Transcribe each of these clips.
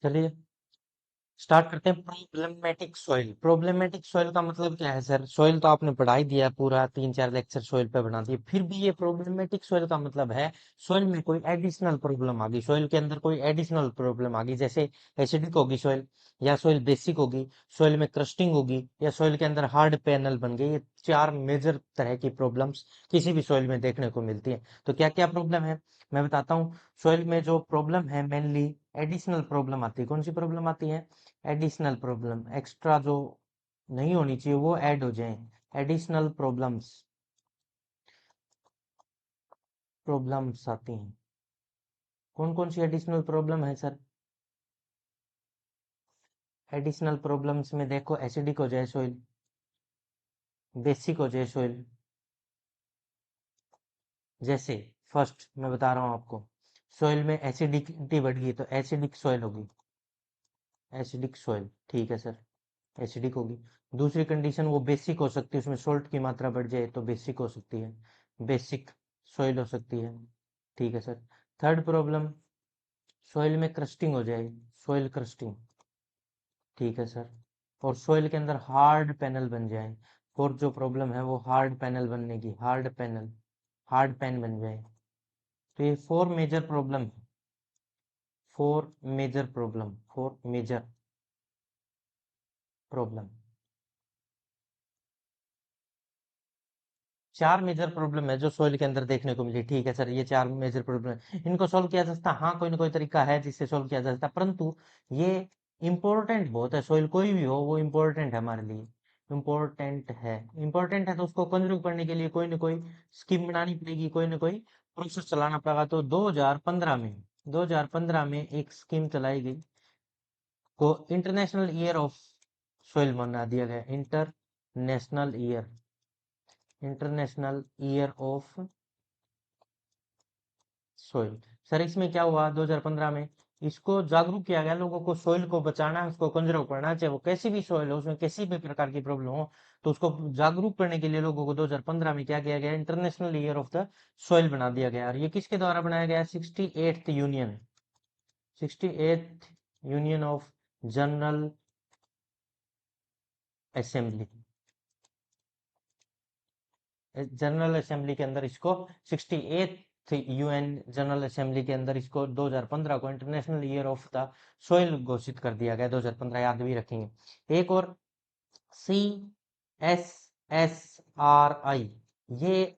चलिए स्टार्ट करते हैं। Problematic soil. प्रॉब्लमेटिक सॉइल का मतलब क्या है सर? सॉइल तो आपने पढ़ा ही दिया, पूरा 3-4 लेक्चर सॉइल पे बना दिए, फिर भी ये प्रॉब्लमेटिक सॉइल का मतलब है सॉइल में कोई एडिशनल प्रॉब्लम आ गई, सॉइल के अंदर कोई एडिशनल प्रॉब्लम आ गई, जैसे एसिडिक होगी सॉइल, या सॉइल बेसिक होगी, सॉइल में क्रस्टिंग होगी, या सॉइल के अंदर हार्ड पैनल बन गई। ये 4 मेजर तरह की प्रॉब्लम्स किसी भी सॉइल में देखने को मिलती है। तो क्या क्या प्रॉब्लम है मैं बताता हूँ। सॉइल में जो प्रॉब्लम है मेनली एडिशनल प्रॉब्लम आती है। कौन सी प्रॉब्लम आती है? एडिशनल प्रॉब्लम, एक्स्ट्रा जो नहीं होनी चाहिए वो ऐड हो जाए। एडिशनल प्रॉब्लम्स प्रॉब्लम्स आती हैं। कौन कौन सी एडिशनल प्रॉब्लम है सर? एडिशनल प्रॉब्लम्स में देखो, एसिडिक हो जाए सोइल, बेसिक हो जाए सोइल। जैसे फर्स्ट मैं बता रहा हूँ आपको, सोइल में एसिडिकिटी बढ़ गई तो एसिडिक सोइल होगी, एसिडिक सोइल, ठीक है सर, एसिडिक होगी। दूसरी कंडीशन वो बेसिक हो सकती है, उसमें सोल्ट की मात्रा बढ़ जाए तो बेसिक हो सकती है, बेसिक सॉइल हो सकती है, ठीक है सर। थर्ड प्रॉब्लम, सॉइल में क्रस्टिंग हो जाए, सॉइल क्रस्टिंग, ठीक है सर। और सॉइल के अंदर हार्ड पैनल बन जाए। फोर्थ जो प्रॉब्लम है वो हार्ड पैनल बनने की, हार्ड पैनल, हार्ड पैन बन जाए। तो ये 4 मेजर प्रॉब्लम है, 4 major problem, 4 major problem, 4 major problem है जो सोइल के अंदर देखने को मिली, ठीक है सर। ये 4 मेजर प्रॉब्लम है, इनको सॉल्व किया जा सकता है, हाँ कोई ना कोई तरीका है जिससे सॉल्व किया जा सकता है, परंतु ये इंपॉर्टेंट बहुत है। सोइल कोई भी हो वो इंपॉर्टेंट है हमारे लिए, इंपॉर्टेंट है। इंपॉर्टेंट है तो उसको कंज्यूम करने के लिए कोई ना कोई स्कीम बनानी पड़ेगी, कोई ना कोई प्रोसेस चलाना पड़ेगा। तो 2015 में एक स्कीम चलाई गई को इंटरनेशनल ईयर ऑफ सोइल बना दिया गया। International year, international year of soil. Sir इसमें क्या हुआ 2015 में? इसको जागरूक किया गया लोगों को, सोइल को बचाना है, उसको कंजर्व करना है, चाहे वो कैसी भी सोइल हो, उसमें किसी भी प्रकार की प्रॉब्लम हो, तो उसको जागरूक करने के लिए लोगों को 2015 में क्या किया गया? International year of the soil बना दिया गया। और ये किसके द्वारा बनाया गया? 68th union, 68th union of general assembly, general assembly के अंदर इसको 68th यूएन जनरल असेंबली के अंदर इसको 2015 को international year of the soil घोषित कर दिया गया। 2015 याद भी रखेंगे। एक और CSSRI, ये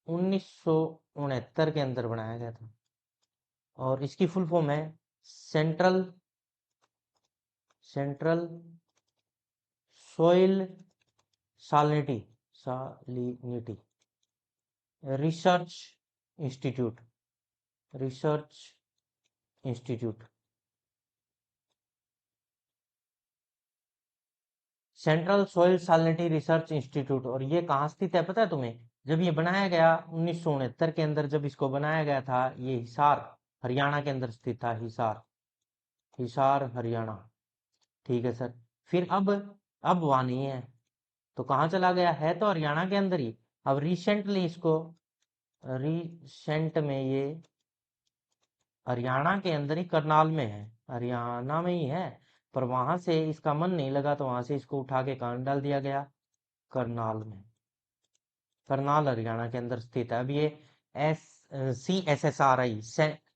1969 के अंदर बनाया गया था, और इसकी फुल फॉर्म है central central soil salinity, salinity research institute, research institute, central soil salinity research institute. और ये कहाँ स्थित है पता है तुम्हें? जब ये बनाया गया 1969 के अंदर, जब इसको बनाया गया था, ये हिसार हरियाणा के अंदर स्थित था। हिसार, हिसार हरियाणा, ठीक है सर। फिर अब वहां नहीं है, तो कहाँ चला गया? है तो हरियाणा के अंदर ही। अब रिसेंटली इसको, रिसेंट में ये हरियाणा के अंदर ही करनाल में है, हरियाणा में ही है, पर वहां से इसका मन नहीं लगा तो वहां से इसको उठा के कहाँ डाल दिया गया? करनाल में, करनाल हरियाणा के अंदर स्थित है। अब ये S CSSRI,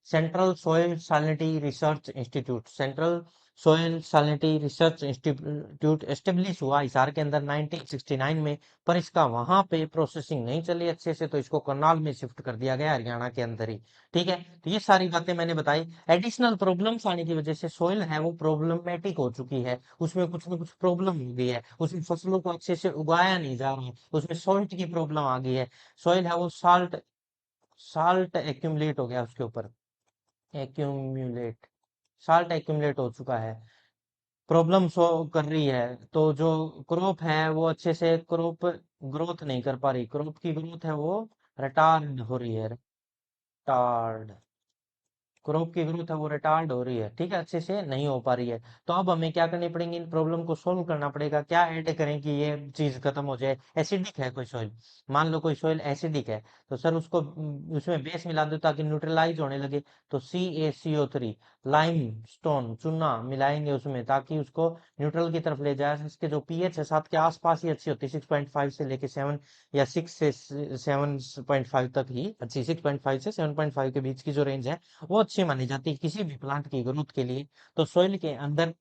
central soil salinity research institute, central soil salinity research institute establish हुआ हिसार के अंदर 1969 में। पर इसका वहां पे प्रोसेसिंग नहीं चली अच्छे से, तो इसको करनाल में शिफ्ट कर दिया गया, हरियाणा के अंदर ही, ठीक है। तो ये सारी बातें मैंने बताई। एडिशनल प्रॉब्लम्स आने की वजह से सोइल है वो प्रॉब्लमेटिक हो चुकी है, उसमें कुछ ना कुछ प्रॉब्लम हो गई है, उसमें फसलों को अच्छे से उगाया नहीं जा रहा है, उसमें सॉल्ट की प्रॉब्लम आ गई है। सॉइल है वो साल्ट, साल्ट एक्यूमुलेट हो गया उसके ऊपर, एक्यूमुलेट, साल्ट एक्यूमुलेट हो चुका है, प्रॉब्लम शो कर रही है। तो जो क्रॉप है वो अच्छे से क्रॉप ग्रोथ नहीं कर पा रही, क्रॉप की ग्रोथ है वो रिटार्ड हो रही है, रिटार्ड, क्रॉप की ग्रोथ है वो रिटार्ड हो रही है, ठीक है, अच्छे से नहीं हो पा रही है। तो अब हमें क्या करनी पड़ेगी, इन प्रॉब्लम को सोल्व करना पड़ेगा। क्या ऐड करें कि ये चीज खत्म हो जाए। एसिडिक है कोई सॉइल, मान लो कोई सॉइल एसिडिक है, तो सर उसको उसमें बेस मिला दो ताकि न्यूट्रलाइज होने लगे। तो CaCO3, लाइम स्टोन चूना मिलाएंगे उसमें ताकि उसको न्यूट्रल की तरफ ले जाए। इसके जो पीएच है 7 के आसपास ही अच्छी होती है, 6.5 से लेके 7, या 6 से 7.5 तक ही अच्छी, 6.5 से 7.5 के बीच की जो रेंज है वो अच्छी मानी जाती है किसी भी प्लांट की ग्रोथ के लिए। तो सॉइल के अंदर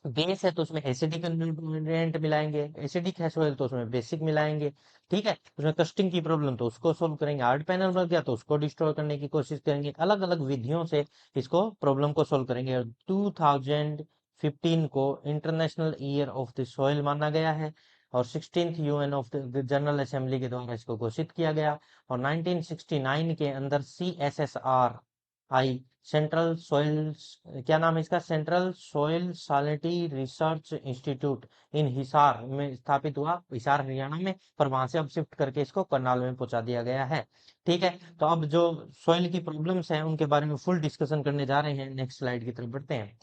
बेस है तो उसमें एसिडिक न्यूट्रिएंट मिलाएंगे, एसिडिक है सॉइल तो उसमें बेसिक मिलाएंगे। ठीक है, उसमें कस्टिंग की प्रॉब्लम तो उसको सोल्व करेंगे, हार्ड पैनल बन गया तो उसको डिस्ट्रॉय करने की कोशिश करेंगे। अलग अलग विधियों से इसको प्रॉब्लम को सोल्व करेंगे। और 2015 को international year of the soil माना गया है, और 16th UN of the general assembly के द्वारा इसको घोषित किया गया। और 1969 के अंदर CSSRI, सेंट्रल सॉइल, क्या नाम है इसका, central soil salinity research institute इन हिसार में स्थापित हुआ, हिसार हरियाणा में, पर वहां से अब शिफ्ट करके इसको करनाल में पहुंचा दिया गया है। ठीक है, तो अब जो सॉइल की प्रॉब्लम्स हैं उनके बारे में फुल डिस्कशन करने जा रहे हैं। नेक्स्ट स्लाइड की तरफ बढ़ते हैं।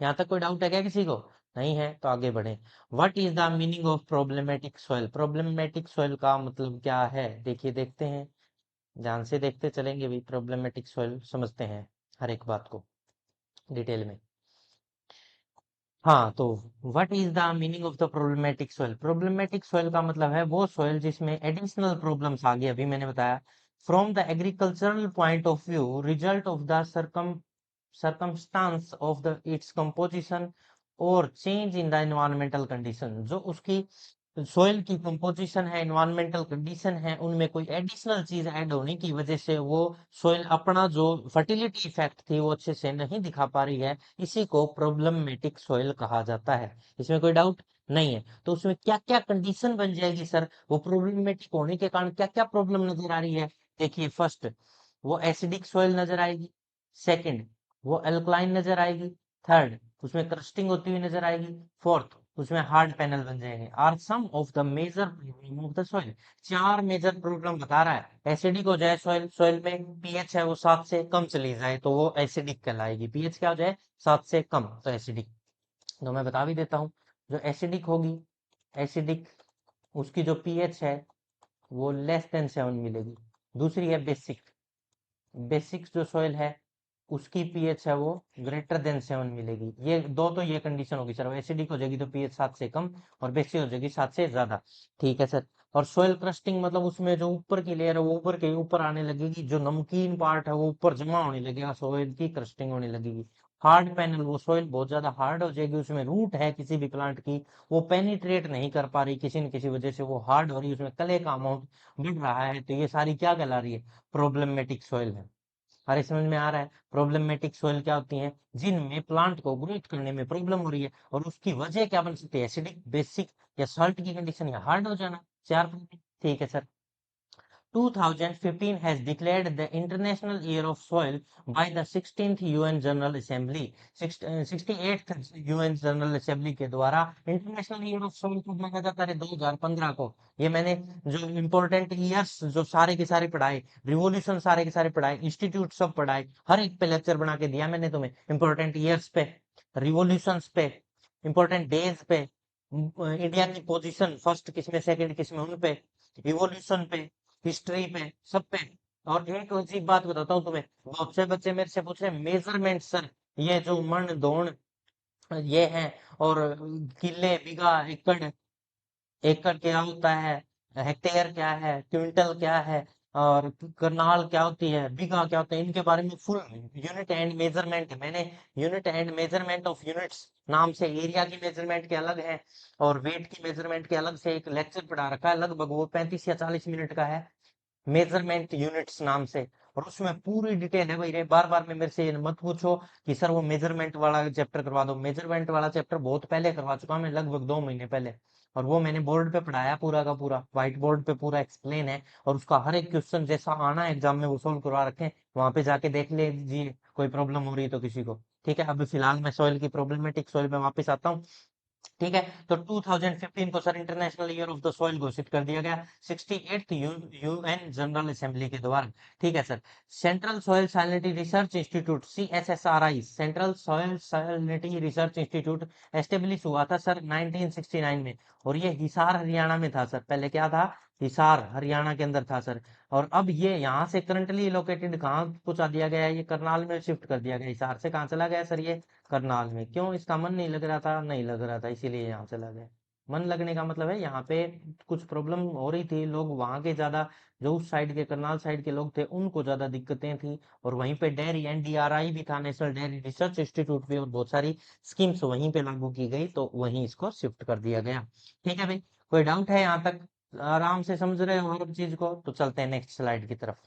यहाँ तक कोई डाउट है क्या किसी को? नहीं है तो आगे बढ़े। What is the meaning of problematic soil? Problematic soil का मतलब क्या है, देखिए देखते हैं, ध्यान से देखते चलेंगे भी। प्रॉब्लमेटिक सॉइल समझते हैं हर एक बात को डिटेल में। हाँ, तो what is the meaning of the problematic soil? Problematic soil का मतलब है वो सॉइल जिसमें एडिशनल प्रॉब्लम्स आ गई, अभी मैंने बताया, from the agricultural point of view, result of the circumstance of the its composition और change in the environmental condition. जो उसकी सोइल की कंपोजिशन है, एनवायरमेंटल कंडीशन है, उनमें कोई एडिशनल चीज ऐड होने की वजह से वो सोइल अपना जो फर्टिलिटी इफेक्ट थी वो अच्छे से नहीं दिखा पा रही है, इसी को प्रॉब्लमेटिक सोइल कहा जाता है। इसमें कोई डाउट नहीं है। तो उसमें क्या क्या कंडीशन बन जाएगी सर, वो प्रॉब्लमेटिक होने के कारण क्या क्या प्रॉब्लम नजर आ रही है? देखिए, फर्स्ट, वो एसिडिक सोइल नजर आएगी। सेकंड, वो अल्कलाइन नजर आएगी। थर्ड, उसमें क्रस्टिंग होती हुई नजर आएगी। फोर्थ, उसमें हार्ड पैनल बन जाएंगे। Are some of the major problem of the soil. चार मेजर प्रॉब्लम बता रहा है। एसिडिक हो जाए सॉइल, सॉइल में पीएच है वो 7 से कम चली जाए तो वो एसिडिक कहलाएगी। पीएच क्या हो जाए, 7 से कम, तो एसिडिक। तो मैं बता भी देता हूँ, जो एसिडिक होगी, एसिडिक, उसकी जो पीएच है वो लेस देन 7 मिलेगी। दूसरी है बेसिक, बेसिक जो सॉइल है उसकी पीएच है वो greater than 7 मिलेगी। ये दो, तो ये कंडीशन होगी सर, एसिडिक हो जाएगी तो पीएच 7 से कम, और बेसिक हो जाएगी 7 से ज्यादा। ठीक है सर। और सोइल क्रस्टिंग मतलब उसमें जो ऊपर की लेयर है वो ऊपर के ऊपर आने लगेगी, जो नमकीन पार्ट है वो ऊपर जमा होने लगेगा, सोइल की क्रस्टिंग होने लगेगी। हार्ड पैनल, वो सोइल बहुत ज्यादा हार्ड हो जाएगी, उसमें रूट है किसी भी प्लांट की, वो पेनिट्रेट नहीं कर पा रही किसी न किसी वजह से, वो हार्ड हो रही है, उसमें कले का अमाउंट बढ़ रहा है, तो ये सारी क्या कहला रही है, प्रॉब्लमेटिक सोइल है। अरे समझ में आ रहा है? प्रॉब्लमेटिक सॉइल क्या होती है, जिनमें प्लांट को ग्रोथ करने में प्रॉब्लम हो रही है, और उसकी वजह क्या बन सकती है, एसिडिक, बेसिक, या सॉल्ट की कंडीशन, या हार्ड हो जाना। चार problem। ठीक है sir. 2015 has declared the International Year of Soil by the 16th UN General Assembly। 68th UN General Assembly के द्वारा इंटरनेशनल ईयर ऑफ सोइल को मनाया जाता है 2015 को। ये मैंने जो इम्पोर्टेंट ईयर्स जो सारे के सारे पढ़ाए, रिवोल्यूशन सारे के सारे पढ़ाए, इंस्टीट्यूट सब पढ़ाए, हर एक पे लेक्चर बना के दिया मैंने तुम्हें, इंपॉर्टेंट ईयर्स पे, रिवोल्यूशंस पे, इंपॉर्टेंट डेज पे, इंडिया की पोजीशन फर्स्ट किसमें सेकंड किसमें उन पे, इवोल्यूशन पे, हिस्ट्री पे, सब पे। और एक अजीब बात बताता हूँ तुम्हें, बहुत से बच्चे मेरे से पूछ रहे हैं मेजरमेंट सर, ये जो मण दौड़ ये है, और किले, बीघा, एकड़, एकड़ क्या होता है, हेक्टेयर क्या है, क्विंटल क्या है, और करनाल क्या होती है, बीघा क्या होता है, इनके बारे में फुल यूनिट एंड मेजरमेंट, मैंने unit and measurement of units नाम से, एरिया की मेजरमेंट के अलग है और वेट की मेजरमेंट के अलग से एक लेक्चर पढ़ा रखा है, लगभग वो 35 या 40 मिनट का है, मेजरमेंट यूनिट्स नाम से। और उसमें पूरी डिटेल है भाई रे, बार बार में मेरे से ये मत पूछो कि सर वो मेजरमेंट वाला चैप्टर करवा दो, मेजरमेंट वाला चैप्टर बहुत पहले करवा चुका मैं, लगभग 2 महीने पहले। और वो मैंने बोर्ड पे पढ़ाया पूरा का पूरा, व्हाइट बोर्ड पे पूरा एक्सप्लेन है, और उसका हर एक क्वेश्चन जैसा आना है एग्जाम में वो सोल्व करवा रखे हैं, वहां पे जाके देख लीजिए कोई प्रॉब्लम हो रही है तो किसी को। ठीक है, अभी फिलहाल मैं सॉइल की प्रॉब्लमेटिक सॉइल में वापस आता हूँ। ठीक है। तो 2015 को sir international year of the soil घोषित कर दिया गया 68th यूएन जनरल असेंबली के द्वारा। ठीक है sir. Central soil salinity research institute CSSRI, central soil salinity research institute establish हुआ था सर 1969 में, और ये हिसार हरियाणा में था सर। पहले क्या था? हिसार हरियाणा के अंदर था सर। और अब ये यहाँ से करंटली लोकेटेड कहाँ पहुंचा दिया गया है? ये करनाल में शिफ्ट कर दिया गया। हिसार से कहाँ चला गया सर? ये करनाल में। क्यों? इसका मन नहीं लग रहा था? नहीं लग रहा था, इसीलिए यहाँ चला गया। मन लगने का मतलब है यहाँ पे कुछ प्रॉब्लम हो रही थी, लोग वहां के ज्यादा, जो उस साइड के करनाल साइड के लोग थे उनको ज्यादा दिक्कतें थी। और वहीं पे डेयरी NDRI भी था, नेशनल डेयरी रिसर्च इंस्टीट्यूट भी, और बहुत सारी स्कीम्स वहीं पे लागू की गई, तो वहीं इसको शिफ्ट कर दिया गया। ठीक है भाई, कोई डाउट है यहाँ तक? आराम से समझ रहे हो हर चीज को? तो चलते हैं नेक्स्ट स्लाइड की तरफ।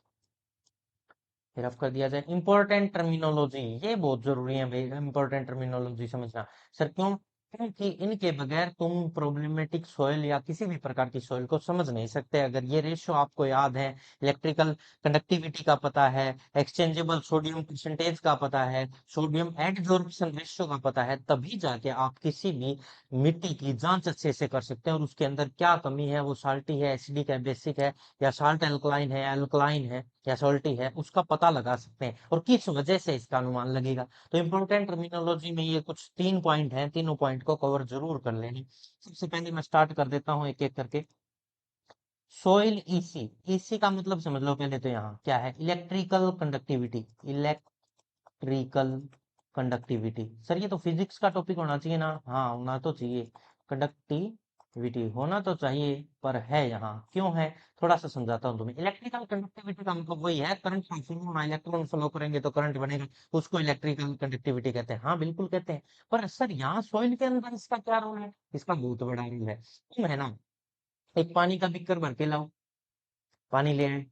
फिर अब कर दिया जाए इंपॉर्टेंट टर्मिनोलॉजी। ये बहुत जरूरी है भाई, इंपॉर्टेंट टर्मिनोलॉजी समझना। सर क्यों? क्योंकि इनके बगैर तुम प्रॉब्लमेटिक सॉइल या किसी भी प्रकार की सॉइल को समझ नहीं सकते। अगर ये रेशियो आपको याद है, इलेक्ट्रिकल कंडक्टिविटी का पता है, एक्सचेंजेबल सोडियम परसेंटेज का पता है, सोडियम एडजॉर्प्शन रेशियो का पता है, तभी जाके आप किसी भी मिट्टी की जांच अच्छे से कर सकते हैं, और उसके अंदर क्या कमी है, वो साल्टी है, एसिडिक है, बेसिक है, या साल्ट एल्कलाइन है या सॉल्टी है, उसका पता लगा सकते हैं, और किस वजह से इसका अनुमान लगेगा। तो इंपॉर्टेंट टर्मिनोलॉजी में ये कुछ 3 पॉइंट हैं, तीनों पॉइंट को कवर जरूर कर लेंगे। सबसे पहले मैं स्टार्ट कर देता हूँ एक एक करके। Soil EC. ईसी का मतलब समझ लो पहले तो, यहाँ क्या है? Electrical conductivity. Electrical conductivity. Sir ये तो फिजिक्स का टॉपिक होना चाहिए ना? हाँ होना तो चाहिए। कंडक्टिविटी होना तो चाहिए, पर है यहाँ क्यों है? थोड़ा सा समझाता हूँ तुम्हें। इलेक्ट्रिकल कंडक्टिविटी का मतलब वही है, करंट का फ्लो होना, इलेक्ट्रॉन फ्लो करेंगे तो करंट बनेगा, उसको इलेक्ट्रिकल कंडक्टिविटी कहते हैं। हाँ बिल्कुल कहते हैं। पर सर यहाँ सॉइल के अंदर इसका क्या रोल है? इसका बहुत बड़ा रोल है। तुम है ना, एक पानी का बीकर भर के लाओ, पानी ले आए,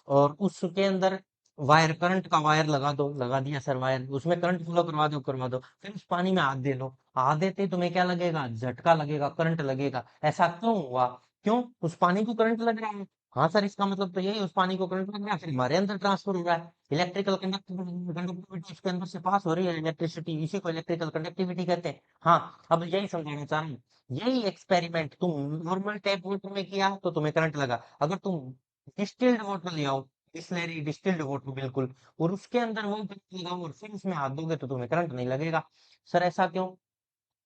और उसके अंदर वायर, करंट का वायर लगा दो, लगा दिया सर वायर, उसमें करंट फ्लो करवा दो, फिर उस पानी में हाथ दे लो। हाथ देते ही तुम्हें क्या लगेगा? झटका लगेगा, करंट लगेगा। ऐसा क्यों हुआ? क्यों? उस पानी को करंट लग रहा है। हाँ सर, इसका मतलब तो यही, उस पानी को करंट लग रहा है, फिर हमारे अंदर ट्रांसफर हो रहा है। इलेक्ट्रिकल कंडक्टिविटी उसके अंदर से पास हो रही है, इलेक्ट्रिसिटी, इसी को इलेक्ट्रिकल कंडक्टिविटी कहते हैं। हाँ, अब यही समझाना चाह रहा हूँ। यही एक्सपेरिमेंट तुम नॉर्मल टैप वाटर में किया तो तुम्हें करंट लगा। अगर तुम डिस्टिल्ड वाटर ले आओ, बिस्लेरी डिस्टिल्ड वाटर बिल्कुल, और उसके अंदर वो करंट लगाओ और फिर उसमें हाथ दोगे तो तुम्हें करंट नहीं लगेगा। सर ऐसा क्यों?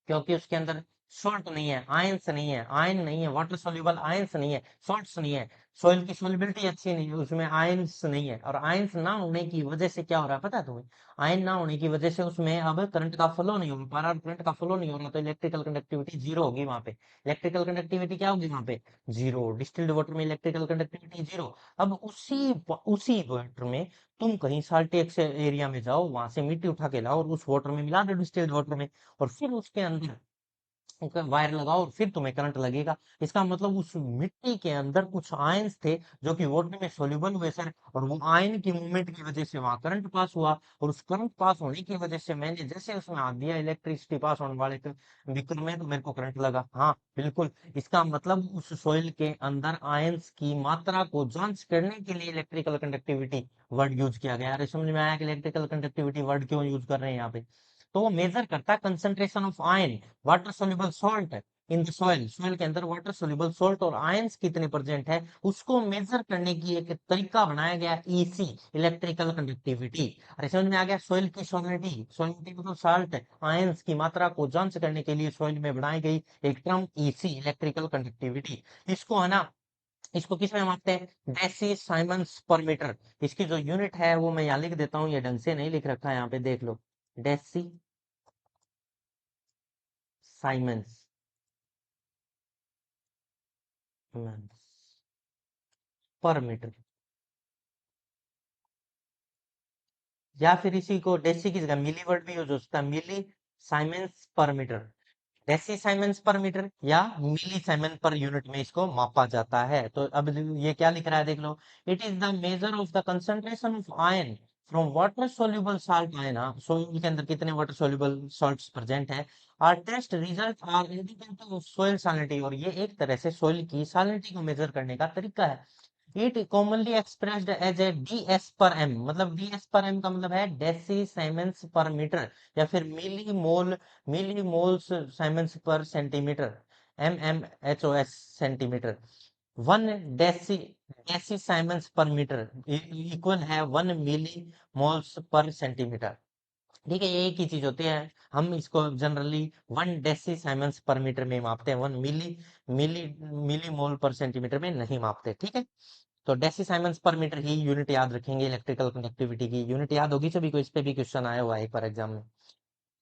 क्योंकि उसके अंदर सॉल्ट नहीं है, आयंस नहीं है, आयन नहीं है, वाटर सोल्यूबल आयंस नहीं है, सॉल्ट्स नहीं है। सॉइल की सोल्युबिलिटी अच्छी नहीं है, उसमें आयंस नहीं है, और आयंस ना होने की वजह से क्या हो रहा है पता है तुम्हें? आयन ना होने की वजह से उसमें अब करंट का फ्लो नहीं हो पा रहा, और करंट का फ्लो नहीं हो रहा तो इलेक्ट्रिकल कंडक्टिविटी जीरो होगी वहां पे। इलेक्ट्रिकल कंडक्टिविटी क्या होगी वहां पे? जीरो। डिस्टिल्ड वाटर में इलेक्ट्रिकल कंडक्टिविटी जीरो। अब उसी वाटर में तुम कहीं साल्टेक्स एरिया में जाओ, वहां से मिट्टी उठा के लाओ और उस वाटर में मिला दो, डिस्टिल्ड वाटर में, और फिर उसके अंदर वायर लगाओ और फिर तुम्हें करंट लगेगा। इसका मतलब उस मिट्टी के अंदर कुछ आयंस थे जो कि वाटर में सोल्यूबल हुए सर, और वो आयन की मूवमेंट की वजह से वहां करंट पास हुआ, और उस करंट पास होने की वजह से मैंने जैसे उसमें हाथ दिया इलेक्ट्रिसिटी पास होने वाले बीकर में, तो मेरे को करंट लगा। हाँ बिल्कुल, इसका मतलब उस सोइल के अंदर आयंस की मात्रा को जांच करने के लिए इलेक्ट्रिकल कंडक्टिविटी वर्ड यूज किया गया। अरे समझ में आया कि इलेक्ट्रिकल कंडक्टिविटी वर्ड क्यों यूज कर रहे हैं यहाँ पे? तो वो मेजर करता है concentration of ion, water soluble salt in the soil. Soil के अंदर वाटर सोल्यूबल सॉल्ट और आयंस कितने प्रेजेंट है, उसको मेजर करने की एक तरीका बनाया गया, ईसी, इलेक्ट्रिकल कंडक्टिविटी। अरे समझ में आ गया? सॉइल की सॉलिनिटी, सॉलिनिटी मतलब साल्ट, आयंस की मात्रा को जांच करने के लिए सॉइल में बनाई गई एक टर्म ईसी, इलेक्ट्रिकल कंडक्टिविटी। इसको है ना, इसको किस में मापते हैं? डेसी साइमंस पर मीटर। इसकी जो यूनिट है वो मैं यहाँ लिख देता हूँ, ये ढंग से नहीं लिख रखा है यहाँ पे, देख लो। डेसी साइमंस पर मीटर, या फिर इसी को डेसी की जगह मिली वर्ड भी यूज हो सकता है, मिली साइमेंस per metre. Deci siemens per metre या मिली साइमन पर यूनिट में इसको मापा जाता है। तो अब ये क्या लिख रहा है देख लो। It is the measure of the concentration of ion from water soluble salt ion. Soil के अंदर कितने वाटर सोल्यूबल सॉल्ट्स प्रेजेंट है। Our test result are indicative of soil salinity, और ये एक तरह से सोइल की सैलिनिटी को मेजर करने का तरीका है। It commonly expressed as a dS per m, मतलब डीएस पर एम का मतलब है डेसी साइमेंस पर मीटर, या फिर मिली moles siemens per centimetre, M M H O S centimetre. One deci deci siemens per metre equal है 1 मिली moles per centimetre. ठीक है, ये एक ही चीज होती है। हम इसको generally 1 deci siemens per metre में मापते हैं, 1 मिली मिली मोल पर सेंटीमीटर में नहीं मापते। ठीक है, तो डेसी साइमन्स पर मीटर ही यूनिट याद रखेंगे, इलेक्ट्रिकल कंडक्टिविटी की यूनिट याद होगी सभी को, इस पे भी क्वेश्चन आया हुआ है एक बार एग्जाम में।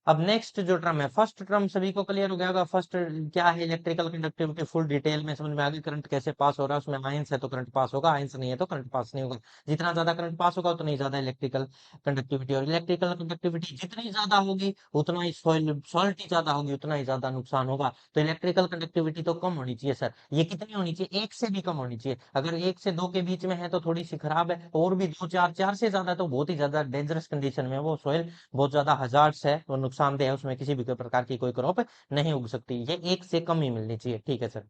अब नेक्स्ट जो टर्म है, फर्स्ट टर्म सभी को क्लियर हो गया होगा। फर्स्ट क्या है, इलेक्ट्रिकल कंडक्टिविटी फुल डिटेल में समझ में आ गई। करंट कैसे पास हो रहा है, उसमें आयंस है तो करंट पास होगा, आयंस नहीं है तो करंट पास नहीं होगा। जितना ज्यादा करंट पास होगा उतनी ज्यादा इलेक्ट्रिकल कंडक्टिविटी, और इलेक्ट्रिकल कंडक्टिविटी जितनी ज्यादा होगी उतना ही सॉलिटी ज्यादा होगी उतना ही ज्यादा नुकसान होगा। तो इलेक्ट्रिकल कंडक्टिविटी तो कम होनी चाहिए सर। ये कितनी होनी चाहिए, एक से भी कम होनी चाहिए। अगर एक से दो के बीच में है तो थोड़ी सी खराब है, और भी दो चार, चार से ज्यादा तो बहुत ही ज्यादा डेंजरस कंडीशन में वो सॉइल बहुत ज्यादा हजार्ड्स है और नुकसानदेह है, उसमें किसी भी प्रकार की कोई क्रॉप नहीं उग सकती। ये एक से कम ही मिलनी चाहिए। ठीक है सर,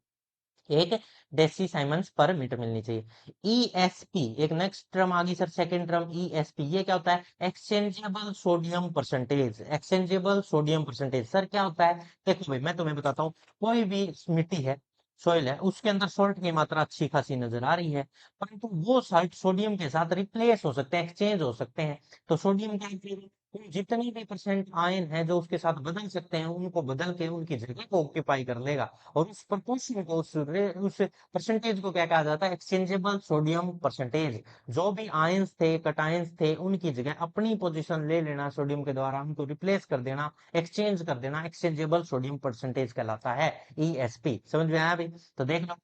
एक डेसी साइमंस पर मीटर मिलनी चाहिए। ईएसपी, एक नेक्स्ट टर्म आ गई सर, सेकंड टर्म ईएसपी। ये क्या होता है, exchangeable sodium percentage. Exchangeable sodium percentage sir क्या होता है, देखो भाई मैं तुम्हें बताता हूँ। कोई भी मिट्टी है, सॉइल है, उसके अंदर सॉल्ट की मात्रा अच्छी खासी नजर आ रही है, परंतु वो साल्ट सोडियम के साथ रिप्लेस हो सकते हैं, एक्सचेंज हो सकते हैं। तो सोडियम क्या करेगा, उन जितने भी परसेंट आयन है जो उसके साथ बदल सकते हैं उनको बदल के उनकी जगह को ऑक्यूपाई कर लेगा। और उस प्रपोर्शन को, उस परसेंटेज को क्या कहा जाता है, एक्सचेंजेबल सोडियम परसेंटेज। जो भी आयंस थे, कटायंस थे, उनकी जगह अपनी पोजीशन ले लेना सोडियम के द्वारा, उनको रिप्लेस कर देना, एक्सचेंज कर देना, एक्सचेंजेबल सोडियम परसेंटेज कहलाता है ईएसपी। समझ में आया भाई, तो देख लो।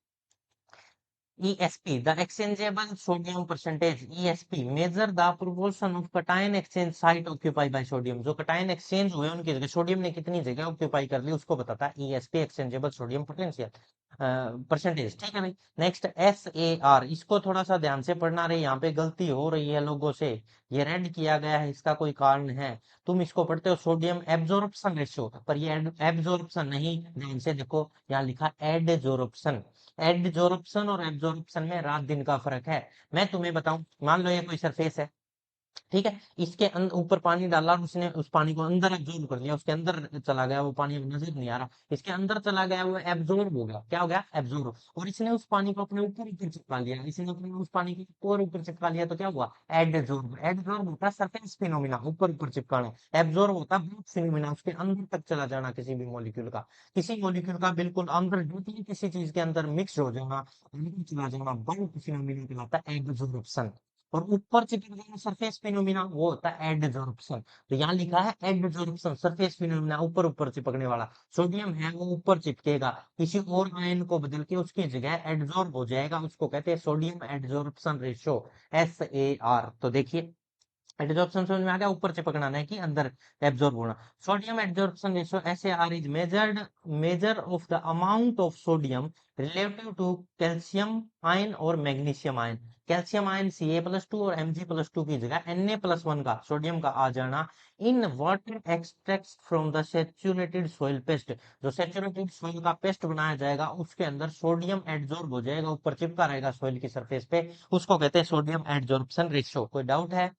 ESP, the exchangeable sodium percentage, ESP, measure the proportion of cation exchange site occupied by sodium। जो cation exchange हुए उनकी जगह सोडियम ने कितनी जगह ऑक्यूपाई कर ली उसको बताता है ESP, exchangeable sodium potential percentage. ठीक है भाई। नेक्स्ट SAR, इसको थोड़ा सा ध्यान से पढ़ना रही, यहाँ पे गलती हो रही है लोगों से। ये रेड किया गया है, इसका कोई कारण है। तुम इसको पढ़ते हो सोडियम एब्जॉर्प्शन रेशियो, पर ये एब्जॉर्प्शन नहीं, ध्यान से देखो यहाँ लिखा एडजॉर्प्शन। एडजॉर्प्शन और एब्जॉर्प्शन में रात दिन का फर्क है। मैं तुम्हें बताऊं, मान लो ये कोई सरफेस है, ठीक है, इसके ऊपर पानी डाला और उसने उस पानी को अंदर एब्जॉर्ब कर लिया, उसके अंदर चला गया वो पानी, नजर नहीं आ रहा, इसके अंदर चला गया, वो एब्जॉर्ब हो गया। क्या हो गया, एब्जॉर्ब। और इसने उस पानी को अपने ऊपर ऊपर चिपका लिया, इसने अपने उस पानी को ऊपर ऊपर चिपका लिया, तो क्या हुआ, एडजॉर्ब। एडजॉर्ब होता है सरफेस फिनोमिना, ऊपर ऊपर चिपकाना। एब्जॉर्ब होता है ब्रूट फिनोमिना, उसके अंदर तक चला जाना किसी भी मॉलिक्यूल का, किसी मॉलिक्यूल का बिल्कुल अंदर डीपली किसी चीज के अंदर मिक्स हो जाना, अंदर चला जाना, बल्क फिनोमिना कहलाता है एब्जॉर्प्शन। और ऊपर चिपक जाना सरफेस फिनोमिना, वो होता है एडजॉर्प्शन। तो यहाँ लिखा है एडजॉर्प्शन, सरफेस फिनोमिना, ऊपर ऊपर चिपकने वाला। सोडियम है वो ऊपर चिपकेगा, किसी और आयन को बदल के उसकी जगह एडजॉर्ब हो जाएगा, उसको कहते हैं सोडियम एडजॉर्प्शन रेशियो, SAR। तो देखिए एडजॉर्प्शन समझ में आ गया, ऊपर चिपकना नहीं कि अंदर एब्जॉर्ब होना। Sodium adsorption ratio SAR is measure of the amount of sodium relative to calcium ion और magnesium ion. Calcium ion Ca+2 और Mg+2 की जगह Na+1 का सोडियम का आ जाना in water extract from the saturated soil paste. जो saturated soil का paste बनाया जाएगा उसके अंदर सोडियम एडजॉर्ब हो जाएगा, ऊपर चिपका रहेगा सॉइल की सरफेस पे, उसको कहते हैं सोडियम एडजॉर्प्शन रेशियो। कोई डाउट है।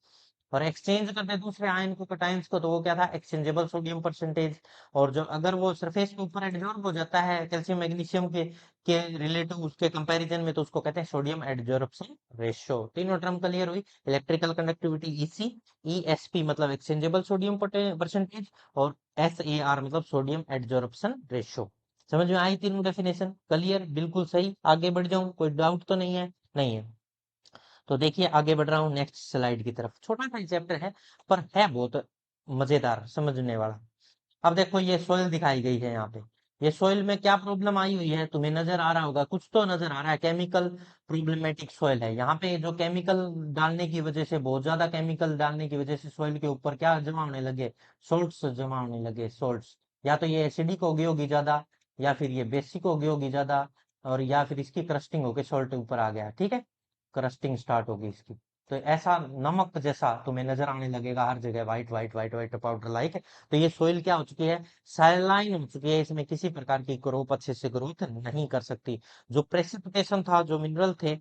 और एक्सचेंज करते दूसरे आयन को, कटायंस को, तो वो क्या था, एक्सचेंजेबल सोडियम परसेंटेज। और जो अगर वो सरफेस के ऊपर एडजॉर्ब हो जाता है कैल्शियम मैग्नीशियम के रिलेटिव उसके कंपैरिजन में, तो उसको कहते हैं सोडियम एडजॉर्प्शन रेशियो। तीनों टर्म क्लियर हुई, इलेक्ट्रिकल कंडक्टिविटी EC, ESP मतलब एक्सचेंजेबल सोडियम परसेंटेज, और SAR मतलब सोडियम एडजॉर्प्शन रेशियो। समझ में आई तीनों डेफिनेशन, क्लियर, बिल्कुल सही। आगे बढ़ जाऊं, कोई डाउट तो नहीं है, नहीं है। तो देखिए आगे बढ़ रहा हूँ नेक्स्ट स्लाइड की तरफ। छोटा सा चैप्टर है पर है बहुत मजेदार, समझने वाला। अब देखो ये सोइल दिखाई गई है यहाँ पे। ये सोइल में क्या प्रॉब्लम आई हुई है, तुम्हें नजर आ रहा होगा, कुछ तो नजर आ रहा है, केमिकल प्रॉब्लमेटिक सोइल है। यहाँ पे जो केमिकल डालने की वजह से, बहुत ज्यादा केमिकल डालने की वजह से सोइल के ऊपर क्या जमा होने लगे, सोल्ट्स जमा होने लगे, सोल्ट्स। या तो ये एसिडिक हो गई होगी ज्यादा, या फिर ये बेसिक हो गई होगी ज्यादा, और या फिर इसकी क्रस्टिंग होके सॉल्ट ऊपर आ गया। ठीक है, क्रस्टिंग स्टार्ट होगी इसकी। तो ऐसा नमक जैसा तुम्हें नजर आने लगेगा हर जगह, white white white white powder like. तो ये सोइल क्या हो चुकी है, सैलाइन हो चुकी है, इसमें किसी प्रकार की क्रॉप अच्छे से ग्रोथ नहीं कर सकती। जो प्रेसिपिटेशन था, जो मिनरल थे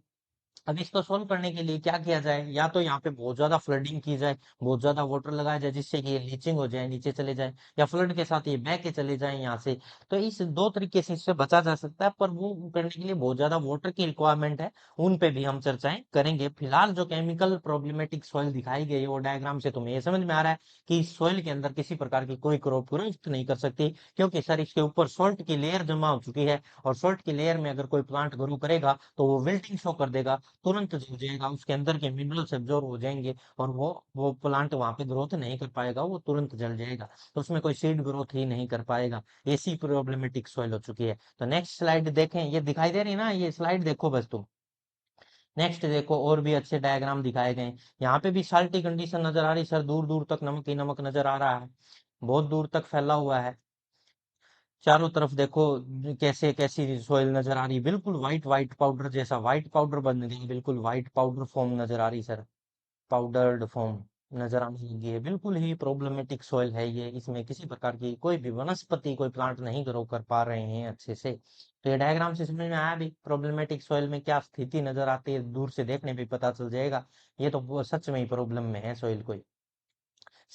अब इसको सोल्व करने के लिए क्या किया जाए, या तो यहाँ पे बहुत ज्यादा फ्लडिंग की जाए, बहुत ज्यादा वाटर लगाया जाए जिससे कि ये लीचिंग हो जाए, नीचे चले जाए, या फ्लड के साथ ये बह के चले जाए यहाँ से। तो इस दो तरीके से इससे बचा जा सकता है, पर वो करने के लिए बहुत ज्यादा वाटर की रिक्वायरमेंट है। उन पे भी हम चर्चाएं करेंगे। फिलहाल जो केमिकल प्रॉब्लमेटिक सॉइल दिखाई गई है वो डायग्राम से तुम्हें ये समझ में आ रहा है कि इस सॉइल के अंदर किसी प्रकार की कोई क्रॉप ग्रोथ नहीं कर सकती, क्योंकि सर इसके ऊपर सॉल्ट की लेयर जमा हो चुकी है, और सॉल्ट की लेयर में अगर कोई प्लांट ग्रो करेगा तो वो विल्टिंग शो कर देगा, तुरंत जल जाएगा, उसके अंदर के मिनरल्स एब्जॉर्ब हो जाएंगे, और वो प्लांट वहां पे ग्रोथ नहीं कर पाएगा, वो तुरंत जल जाएगा, तो उसमें कोई सीड ग्रोथ ही नहीं कर पाएगा। ऐसी प्रॉब्लमेटिक सॉइल हो चुकी है। तो नेक्स्ट स्लाइड देखें, ये दिखाई दे रही है ना, ये स्लाइड देखो बस तुम। नेक्स्ट देखो, और भी अच्छे डायग्राम दिखाए गए हैं। यहाँ पे भी साल्टी कंडीशन नजर आ रही सर, दूर दूर तक नमक ही नमक नजर आ रहा है, बहुत दूर तक फैला हुआ है। चारों तरफ देखो कैसे कैसी सोइल नजर आ रही, बिल्कुल व्हाइट व्हाइट पाउडर जैसा, व्हाइट पाउडर बन गई, बिल्कुल व्हाइट पाउडर फॉर्म नजर आ रही सर, पाउडर्ड फॉर्म नजर आने लगी है। बिल्कुल ही प्रॉब्लमेटिक सॉइल है ये, इसमें किसी प्रकार की कोई भी वनस्पति, कोई प्लांट नहीं ग्रो कर पा रहे हैं अच्छे से। तो ये डायग्राम से समझ में आया भी प्रॉब्लमेटिक सॉइल में क्या स्थिति नजर आती है, दूर से देखने पे पता चल जाएगा। ये तो सच में ही प्रॉब्लम में है सॉइल कोई।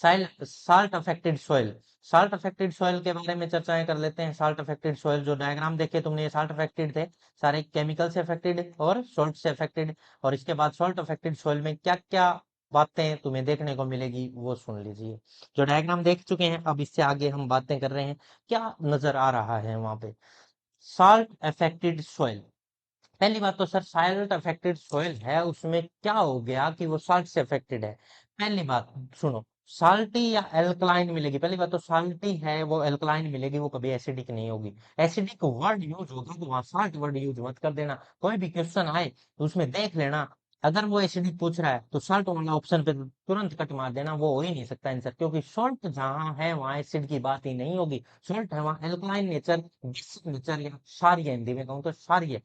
Salt affected soil, salt affected soil के बारे में चर्चाएं कर लेते हैं। साल्ट अफेक्टेड सॉइल जो डायग्राम देखे तुमने, ये साल्ट अफेक्टेड थे, सारे केमिकल से अफेक्टेड और सॉल्ट से अफेक्टेड। और इसके बाद सॉल्ट अफेक्टेड सॉइल में क्या क्या बातें तुम्हें देखने को मिलेगी वो सुन लीजिए। जो डायग्राम देख चुके हैं, अब इससे आगे हम बातें कर रहे हैं, क्या नजर आ रहा है वहां पे। साल्ट अफेक्टेड सॉइल, पहली बात तो सर साल्ट अफेक्टेड सॉइल है, उसमें क्या हो गया कि वो साल्ट से अफेक्टेड है। पहली बात सुनो, साल्टी या एल्कलाइन मिलेगी, पहली बात तो साल्टी है वो एल्कलाइन मिलेगी, वो कभी एसिडिक नहीं होगी। एसिडिक वर्ड यूज होगा तो वहां साल्ट वर्ड यूज मत कर देना। कोई भी क्वेश्चन आए तो उसमें देख लेना, अगर वो एसिडिक पूछ रहा है तो साल्ट वाला ऑप्शन पे तुरंत कट मार देना, वो हो ही नहीं सकता आंसर, क्योंकि सॉल्ट जहां है वहां एसिड की बात ही नहीं होगी। सॉल्ट है वहां एल्कलाइन नेचर, बेसिक नेचर, या क्षारीय, हिंदी में कहूँ तो क्षारीय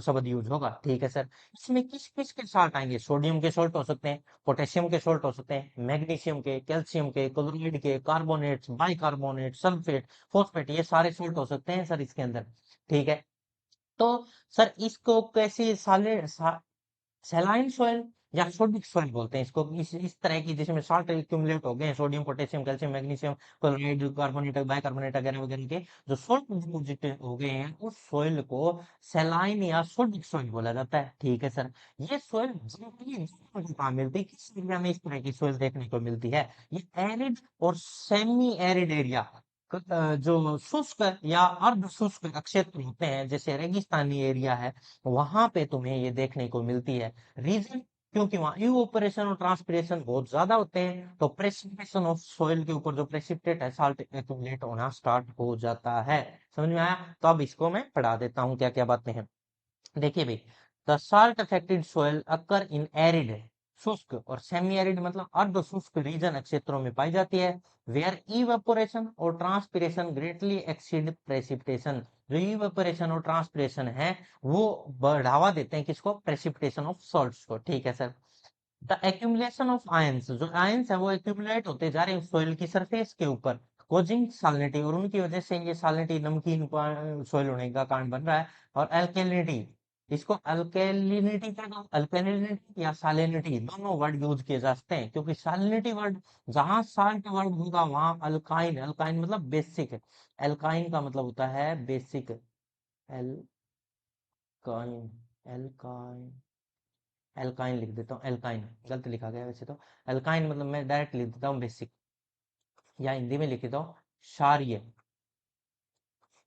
शब्द यूज होगा। ठीक है सर, इसमें किस किस के साल्ट आएंगे, सोडियम के सॉल्ट हो सकते हैं, पोटेशियम के सॉल्ट हो सकते हैं, मैग्नीशियम के, कैल्शियम के, क्लोराइड के, कार्बोनेट्स, बाइकार्बोनेट, सल्फेट, फॉस्फेट, ये सारे सॉल्ट हो सकते हैं सर इसके अंदर। ठीक है, तो सर इसको कैसे सैलाइन सॉइल या सोडिक सॉइल बोलते हैं इसको, इस तरह की जिसमें सॉल्ट एक्यूमुलेट हो गए हैं, sodium, potassium, calcium, magnesium, chloride, carbonate, bicarbonate वगैरह वगैरह के जो सॉल्ट डिपॉजिट हो गए हैं, उस सॉइल को सैलाइन या सोडिक सॉइल बोला जाता है। ठीक है सर, ये सॉइल कहाँ मिलती है, किस एरिया में इस तरह की सॉइल देखने को मिलती है, ये एरिड और सेमी एरिड एरिया, जो शुष्क या अर्ध शुष्क क्षेत्र होते हैं, जैसे रेगिस्तानी एरिया है, वहां पे तुम्हें ये देखने को मिलती है। रीजन, क्योंकि वहां इवोपरेशन और ट्रांसपिरेशन बहुत ज्यादा होते हैं, तो प्रेसिपिटेशन ऑफ सॉइल के ऊपर जो प्रेसिपिटेट है साल्ट एक्यूमुलेट होना स्टार्ट हो जाता है। समझ में आया, तो अब इसको मैं पढ़ा देता हूँ क्या क्या बातें हैं। देखिए भाई, the salt affected soil occur in arid, शुष्क और सेमी एरिड मतलब अर्ध शुष्क रीजन क्षेत्रों में पाई जाती है, वेयर इवेपोरेशन और ट्रांसपिरेशन ग्रेटली एक्सीड प्रेसिपिटेशन। जो इवेपोरेशन और ट्रांसपिरेशन है वो बढ़ावा देते हैं किसको, प्रेसिपिटेशन ऑफ सॉल्ट्स को। ठीक है sir, the accumulation of ions, जो आयंस है वो एक्यूमुलेट होते जा रहे हैं सोइल की सरफेस के ऊपर, कोजिंग सालिनिटी, और उनकी वजह से ये सालिनिटी नमकीन सोइल होने का कारण बन रहा है। और अल्केलिनिटी, इसको अल्केलिनिटी क्या कहूँ, अल्केलिनिटी या सालिनिटी दोनों वर्ड यूज किए जा सकते हैं, क्योंकि सालिनिटी वर्ड जहां साल्ट वर्ड होगा वहां अल्काइन, अल्काइन मतलब बेसिक, एल्काइन का मतलब होता है बेसिक, एल्काइन, एल्काइन, एल्काइन लिख देता हूँ, एल्काइन गलत लिखा गया वैसे तो, एल्काइन मतलब मैं डायरेक्ट लिख देता हूँ बेसिक, या हिंदी में लिख देता हूँ क्षारीय,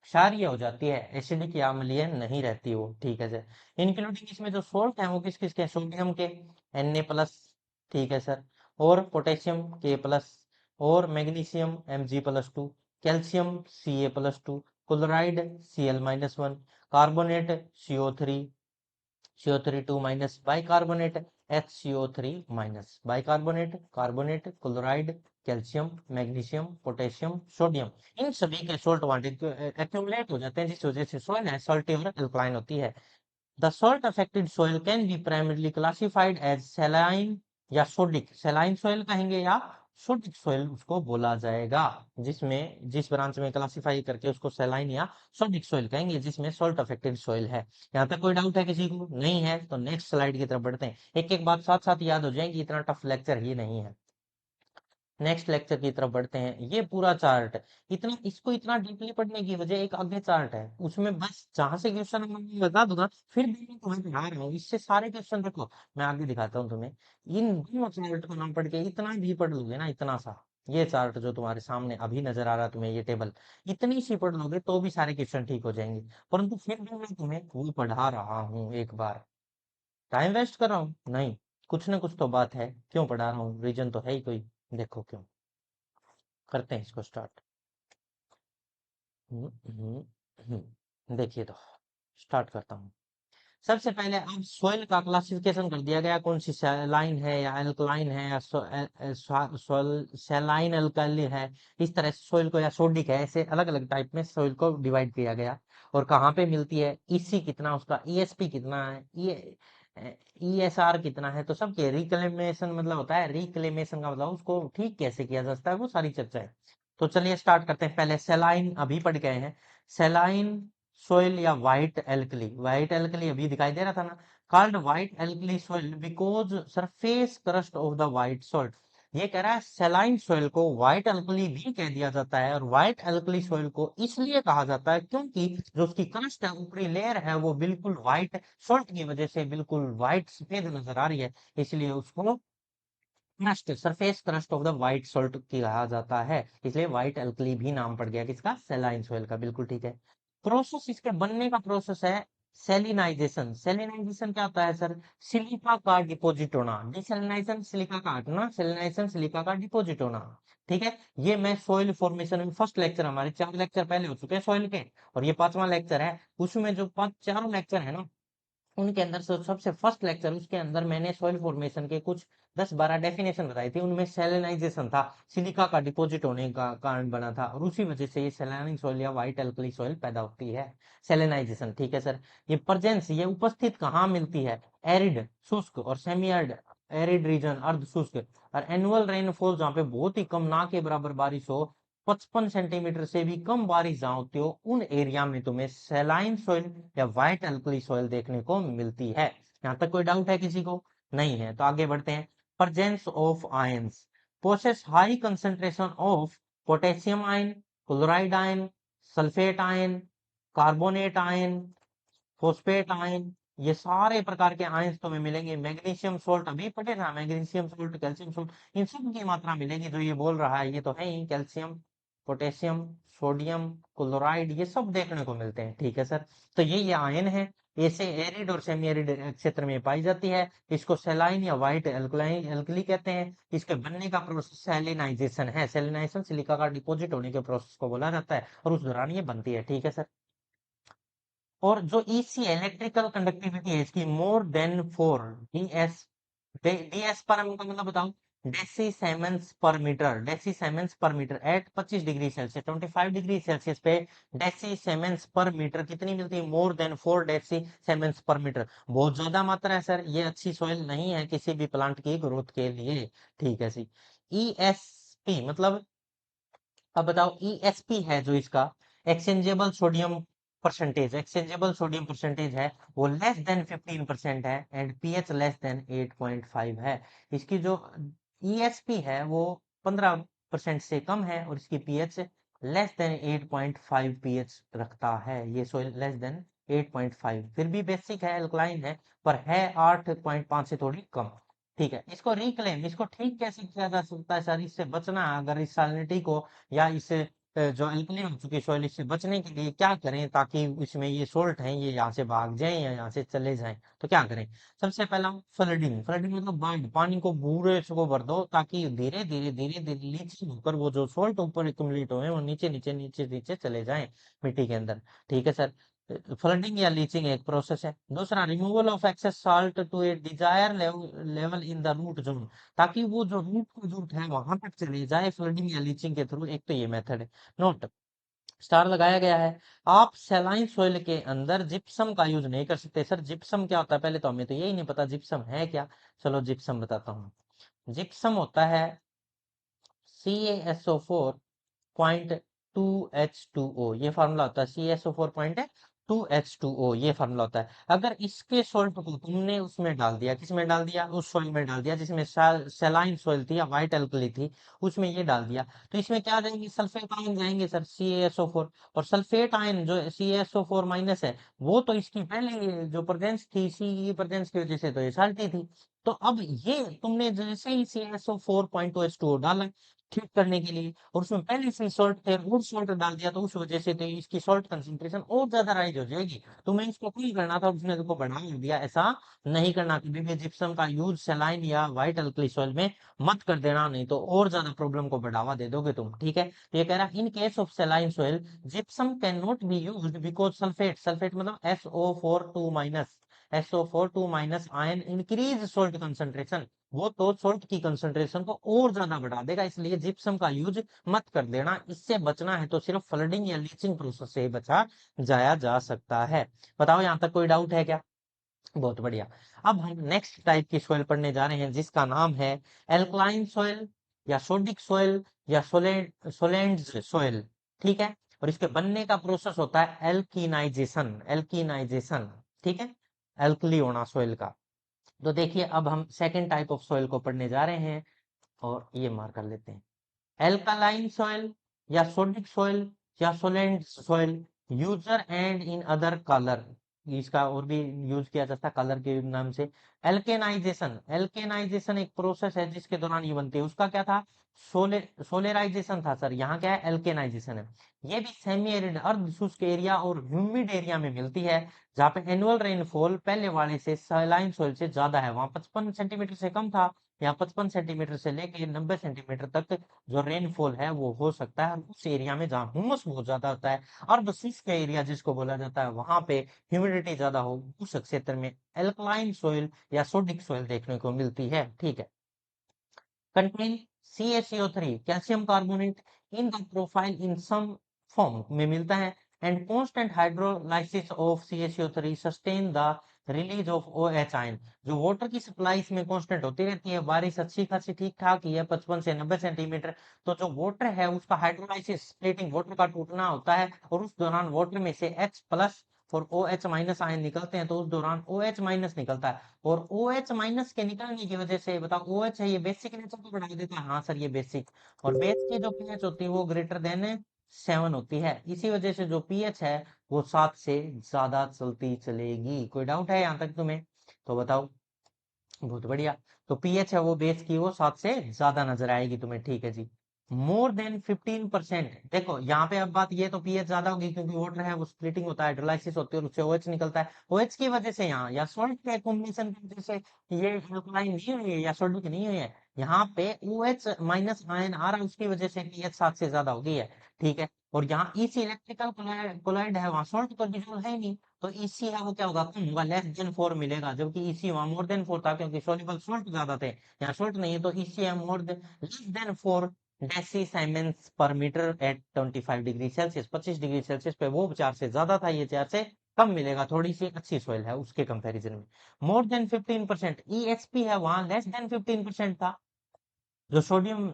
क्षारीय हो जाती है, एसिडिक या अम्लीय नहीं रहती वो। ठीक है सर, इंक्लूडिंग इसमें जो सोल्ट है वो किस किस के, सोडियम के Na+, ठीक है सर, और पोटेशियम K+, और magnesium Mg+2, calcium Ca+2, chloride Cl-1, carbonate CO3 2 minus, bicarbonate HCO3 minus, bicarbonate, carbonate, chloride, calcium, magnesium, potassium, sodium, इन सभी के सोल्ट वाटर एक्यूमुलेट हो जाते हैं, जिस वजह से सोइल है सॉल्टी और अल्कलाइन होती है। The salt affected soil can be primarily classified as saline या सोडिक, सैलाइन सोइल कहेंगे या सोडिक सॉइल उसको बोला जाएगा, जिसमें जिस ब्रांच में क्लासिफाई करके उसको सैलाइन या सोडिक सॉइल कहेंगे, जिसमें सॉल्ट अफेक्टेड सॉइल है। यहाँ तक कोई डाउट है किसी को? नहीं है तो नेक्स्ट स्लाइड की तरफ बढ़ते हैं। एक एक बात साथ साथ याद हो जाएगी, इतना टफ लेक्चर ही नहीं है। नेक्स्ट लेक्चर की तरफ बढ़ते हैं। ये पूरा चार्ट, इतना इसको इतना डीपली पढ़ने की वजह एक आगे चार्ट है, उसमें बस जहां से क्वेश्चन मैं बता दूंगा, फिर भी मैं तुम्हें पढ़ा रहा हूँ, इससे सारे क्वेश्चन रखो। मैं आगे दिखाता हूँ तुम्हें। इन दोनों चार्ट को ना पढ़ के इतना भी पढ़ लोगे ना, इतना सा ये चार्ट जो तुम्हारे सामने अभी नजर आ रहा है तुम्हें, ये टेबल, इतनी सी पढ़ लोगे तो भी सारे क्वेश्चन ठीक हो जाएंगे। परंतु फिर भी मैं तुम्हें वो पढ़ा रहा हूँ एक बार। टाइम वेस्ट कर रहा हूँ? नहीं, कुछ ना कुछ तो बात है, क्यों पढ़ा रहा हूँ, रीजन तो है ही कोई। देखो क्यों। करते हैं इसको स्टार्ट। देखिए तो स्टार्ट करता हूँ। सबसे पहले अब सोइल का क्लासिफिकेशन कर दिया गया, कौन सी सैलाइन है या एल्कलाइन है या सैलाइन अल्कली है। इस तरह से सोइल को, या सोडिक है, ऐसे अलग अलग टाइप में सोइल को डिवाइड किया गया। और कहाँ पे मिलती है, ईसी कितना, उसका ईएसपी कितना है, ईएसआर कितना है, तो सबके रिक्लेमेशन मतलब होता है, रिक्लेमेशन का मतलब उसको ठीक कैसे किया जा सकता है, वो सारी चर्चा है। तो चलिए स्टार्ट करते हैं। पहले सेलाइन अभी पढ़ गए हैं। सेलाइन सोइल या व्हाइट एल्कली, व्हाइट एल्कली अभी दिखाई दे रहा था ना, called white alkali soil because surface crust of the white salt. ये कह रहा है सेलाइन सोइल को व्हाइट एल्कली भी कह दिया जाता है, और व्हाइट एल्कली सोइल को इसलिए कहा जाता है क्योंकि जो उसकी क्रस्ट है, ऊपरी लेयर है, वो बिल्कुल व्हाइट सॉल्ट की वजह से बिल्कुल व्हाइट सफेद नजर आ रही है, इसलिए उसको crust, surface crust of the white salt कहा जाता है, इसलिए व्हाइट एल्कली भी नाम पड़ गया किसका, सेलाइन सोइल का। बिल्कुल ठीक है। प्रोसेस इसके बनने का प्रोसेस है सेलिनाइजेशन। सेलिनाइजेशन क्या होता है सर? सिलिका का डिपोजिट होना। डिसेलिनाइजेशन सिलिका का हटना, सेलिनाइजेशन सिलिका का डिपोजिट होना। ठीक है। ये मैं सॉइल फॉर्मेशन में फर्स्ट लेक्चर, हमारे 4 लेक्चर पहले हो चुके हैं सॉइल के, और ये 5वां लेक्चर है। उसमें जो पांच चारों लेक्चर है ना, उनके अंदर से सबसे फर्स्ट लेक्चर, उसके अंदर मैंने सॉइल फॉर्मेशन के कुछ 10-12 डेफिनेशन बताई थी। उनमें सेलेनाइजेशन था, सिलिका का डिपॉजिट होने का कारण बना था, और उसी वजह से ये सेलेनाइज सॉइल या व्हाइट अल्कली सॉइल पैदा होती है। सेलेनाइजेशन, ठीक है सर। ये प्रेजेंस, ये उपस्थित कहाँ मिलती है? एरिड शुष्क और सेमी एरिड, एरिड रीजन अर्ध शुष्क, और एनुअल रेनफॉल जहाँ पे बहुत ही कम, ना के बराबर बारिश हो, 55 सेंटीमीटर से भी कम बारिश जहाँ होती हो, उन एरिया में तुम्हें सेलाइन सॉइल या व्हाइट अल्कली सॉइल देखने को मिलती है। यहाँ तक कोई डाउट है किसी को? नहीं है तो आगे बढ़ते हैं। Presence of ions, possess high concentration of potassium ion, chloride ion, sulphate ion, carbonate ion, phosphate ion, ये सारे प्रकार के आयंस तुम्हें मिलेंगे। मैग्नीशियम सोल्ट अभी पढ़े ना, मैग्नीशियम सोल्ट, कैल्शियम सोल्ट, इन सब की मात्रा मिलेगी। जो ये बोल रहा है ये तो है ही, कैल्शियम, पोटेशियम, सोडियम, क्लोराइड, ये सब देखने को मिलते हैं। ठीक है सर। तो ये आयन है, ऐसे एरिड और सेमी एरिड क्षेत्र में पाई जाती है। इसको सेलाइन या व्हाइट एल्कलाइन एल्कली कहते हैं। इसके बनने का प्रोसेस सेलिनाइजेशन है। सेलिनाइजेशन सिलिका का डिपॉजिट होने के प्रोसेस को बोला जाता है, और उस दौरान ये बनती है। ठीक है सर। और जो ईसी इलेक्ट्रिकल कंडक्टिविटी है इसकी मोर देन 4 डीएस, डीएस पर हम का मतलब बताओ, deci siemens per metre, deci siemens per metre at 25 degree Celsius, 25 degree Celsius पे डेसी सेमेंस पर मीटर कितनी मिलती है? More then 4 deci siemens per metre. बहुत ज्यादा मात्रा है सर, ये अच्छी सोइल नहीं है किसी भी प्लांट की ग्रोथ के लिए। ठीक है सी। ईएसपी मतलब, अब बताओ ईएसपी है जो इसका, exchangeable sodium percentage, exchangeable sodium percentage है, वो लेस देन 15% है, एंड पीएच लेस देन 8.5 है। इसकी जो ईएसपी है वो 15% से कम है, और इसकी पीएच लेस देन 8.5 पीएच रखता है। ये सोइल लेस देन 8.5, फिर भी बेसिक है, अल्कलाइन है, पर है 8.5 से थोड़ी कम। ठीक है। इसको रिक्लेम, इसको ठीक कैसे किया जा सकता है सर? इससे बचना है, अगर इस सैलिनिटी को या इससे जो अल्कली हो चुकी सॉइल, इससे बचने के लिए क्या करें ताकि इसमें ये सोल्ट हैं ये यहाँ से भाग जाएं या यहाँ से चले जाएं, तो क्या करें? सबसे पहला फ्लडिंग, फ्लडिंग मतलब बाढ़, पानी को पूरे को भर दो ताकि धीरे धीरे धीरे धीरे लीचिंग होकर वो जो सोल्ट ऊपर एक्युमुलेट हुए वो नीचे नीचे नीचे नीचे चले जाएं मिट्टी के अंदर। ठीक है सर। फ्लडिंग या लीचिंग एक प्रोसेस है। दूसरा, removal of excess salt to a desire level in the root zone, ताकि वो जो रूट को रूट है वहां तक चले जाए फ्लडिंग या लीचिंग के थ्रू। एक तो ये मेथड है। नोट, स्टार लगाया गया है। आप सेलाइन सोइल के अंदर जिप्सम का यूज नहीं कर सकते। सर जिप्सम क्या होता है? पहले तो हमें तो यही नहीं पता जिप्सम है क्या। चलो जिप्सम बताता हूँ। जिप्सम होता है CaSO4.2H2O, ये फार्मूला होता है। CaSO4.2H2O, ये फार्मूला होता है। अगर इसके सॉल्ट को तुमने उसमें डाल दिया, किस में डाल दिया, उस सॉइल में डाल दिया जिसमें सेलाइन सॉइल थी या व्हाइट एल्कली थी, उसमें ये डाल दिया, तो इसमें क्या जाएंगे, सल्फेट आयन जाएंगे सर, CaSO4। और सल्फेट आयन जो CaSO4 माइनस है, वो तो इसकी पहले जो प्रेजेंस थी, सी की प्रेजेंस की वजह से तो ये साल्टी थी। तो अब ये तुमने जैसे ही CaSO4.2H2O डाला ठीक करने के लिए, और उसमें पहले से सॉल्ट थे और सॉल्ट डाल दिया, तो उस वजह से तो इसकी सॉल्ट कंसंट्रेशन और ज्यादा राइज हो जाएगी। तुम्हें इसको कम करना था, उसने देखो बढ़ा दिया। ऐसा नहीं करना, कभी भी जिप्सम का यूज सलाइन या व्हाइट अल्कली सॉइल में मत कर देना, नहीं तो और ज्यादा प्रॉब्लम को बढ़ावा दे दोगे तुम। ठीक है, तो ये कह रहा है in case of saline soil gypsum can not be used because sulphate, sulphate मतलब SO4 2 minus ion increase salt concentration, वो तो सॉल्ट की कंसंट्रेशन को और ज्यादा बढ़ा देगा, इसलिए जिप्सम का यूज मत कर देना। इससे बचना है तो सिर्फ फ्लडिंग या लीचिंग प्रोसेस से बचा जाया जा सकता है। बताओ यहां तक कोई डाउट है क्या? बहुत बढ़िया। अब हम नेक्स्ट टाइप की सॉइल पढ़ने जा रहे हैं जिसका नाम है एल्कलाइन सॉइल या सोडिक सॉइल या सोलेंड्स सॉइल। ठीक है, और इसके बनने का प्रोसेस होता है एल्किनाइजेशन, एल्किनाइजेशन। ठीक है, एल्कली होना सॉइल का। तो देखिए अब हम सेकेंड टाइप ऑफ सॉइल को पढ़ने जा रहे हैं, और ये मार कर लेते हैं। एल्कालाइन सॉइल या सोडिक सॉइल या सोलेंट सॉइल, यूजर एंड इन अदर कलर, इसका और भी यूज किया जाता है कलर के नाम से। एल्केनाइजेशन, एल्केनाइजेशन एक प्रोसेस है जिसके दौरान ये बनती है, उसका क्या था, सोलेराइजेशन था सर, यहाँ क्या है, एल्केनाइजेशन है। ये भी सेमी एरिड अर्ध शुष्क एरिया और ह्यूमिड एरिया में मिलती है, जहाँ पे एनुअल रेनफॉल पहले वाले से सलाइन सोइल से ज्यादा है। वहां 55 सेंटीमीटर से कम था, यहाँ 55 सेंटीमीटर से लेके 90 सेंटीमीटर तक जो रेनफॉल है वो हो सकता है उस एरिया में जहाँ ह्यूमस बहुत ज्यादा होता है। अर्ध शुष्क एरिया जिसको बोला जाता है, वहां पे ह्यूमिडिटी ज्यादा हो, उस क्षेत्र में एल्कलाइन सोइल या सोडिक सोइल देखने को मिलती है। ठीक है, contain CaCO3 calcium carbonate in the profile in some form में मिलता है, and constant hydrolysis of CaCO3 sustain the release of OH ion. जो वाटर की सप्लाई इसमें कांस्टेंट होती रहती है, बारिश अच्छी खासी ठीक ठाक ही है 55 से 90 सेंटीमीटर, तो जो वाटर है उसका हाइड्रोलाइसिस स्प्लिटिंग वाटर का टूटना होता है, और उस दौरान वाटर में से H प्लस और OH माइनस आयन निकलते हैं, तो उस दौरान OH माइनस निकलता है। और OH माइनस के निकलने की वजह से बताओ, OH है ये बेसिक नेचर को बढ़ा देता है, हाँ सर ये बेसिक, और बेस की जो पीएच होती है वो ग्रेटर देन 7 होती है, इसी वजह से जो पीएच है वो 7 से ज्यादा चलती चलेगी। कोई डाउट है यहाँ तक तुम्हें? तो बताओ। बहुत बढ़िया। तो पीएच है वो बेस की वो 7 से ज्यादा नजर आएगी तुम्हें। ठीक है जी। मोर देन 15%, देखो यहाँ पे अब बात ये, तो पीएच ज्यादा होगी क्योंकि वाटर है वो स्प्लिटिंग होता है, हाइड्रोलाइसिस होती है और उससे OH निकलता है, OH की वजह से यहाँ या सॉल्ट के कॉम्बिनेशन की वजह से ये अल्कलाइन नहीं हुई है या सोडिक नहीं हुई है, यहाँ पे OH माइनस आयन आ रहा है, उसकी वजह से पीएच 7 से ज्यादा हो गई है। ठीक है, और यहाँ इसी इलेक्ट्रिकल कोलाइड है, वहाँ सॉल्ट तो विजुअल है नहीं, तो इसी है वो क्या होगा, कम होगा, लेस देन 4 मिलेगा, जबकि इसी वहां मोर देन 4 था क्योंकि सोल्यूबल सॉल्ट ज्यादा थे, यहाँ सॉल्ट नहीं है, तो इसी है more than less than 4 deci siemens per metre at 25 degree Celsius, 25 degree Celsius पे वो 4 से ज्यादा था, ये 4 से कम मिलेगा, थोड़ी सी अच्छी सॉइल है उसके कंपैरिजन में। मोर देन 15% EHP है, वहां लेस देन 15% था। जो सोडियम,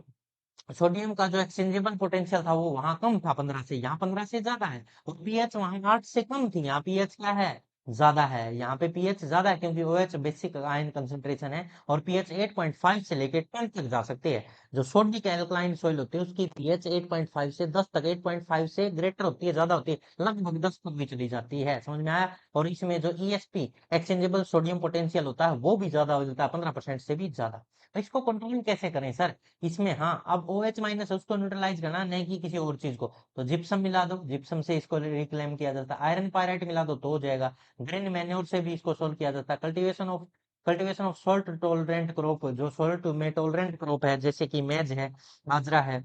सोडियम का जो एक्सचेंजेबल पोटेंशियल था वो वहां कम था 15 से, यहाँ 15 से ज्यादा है। और पीएच वहां 8 से कम थी, यहाँ पीएच क्या है, ज्यादा है, यहाँ पे पीएच ज्यादा है क्योंकि OH बेसिक आयन कंसंट्रेशन है, और पीएच 8.5 से लेके 10 तक जा सकते हैं। जो सोडिक एल्कलाइन सॉइल होती है उसकी पीएच 8.5 से 10 तक, 8.5 से ग्रेटर होती है, ज्यादा होती है, लगभग 10 तक भी चली जाती है, समझ में आया? और इसमें जो ESP एक्सचेंजेबल सोडियम पोटेंशियल होता है वो भी ज्यादा हो जाता है, 15% से भी ज्यादा। तो इसको कंट्रोल कैसे करें सर? इसमें हाँ, अब OH माइनस उसको न्यूट्रलाइज करना, नहीं कि किसी और चीज को, तो जिप्सम मिला दो, जिप्सम से इसको रिक्लेम किया जाता है। आयरन पायराइट मिला दो तो हो जाएगा। ग्रेन मैन्योर से भी इसको सोल्व किया जाता है। Cultivation of salt tolerant crop, जो सॉल्ट में टोलरेंट क्रॉप है जैसे कि मेज है, बाजरा है,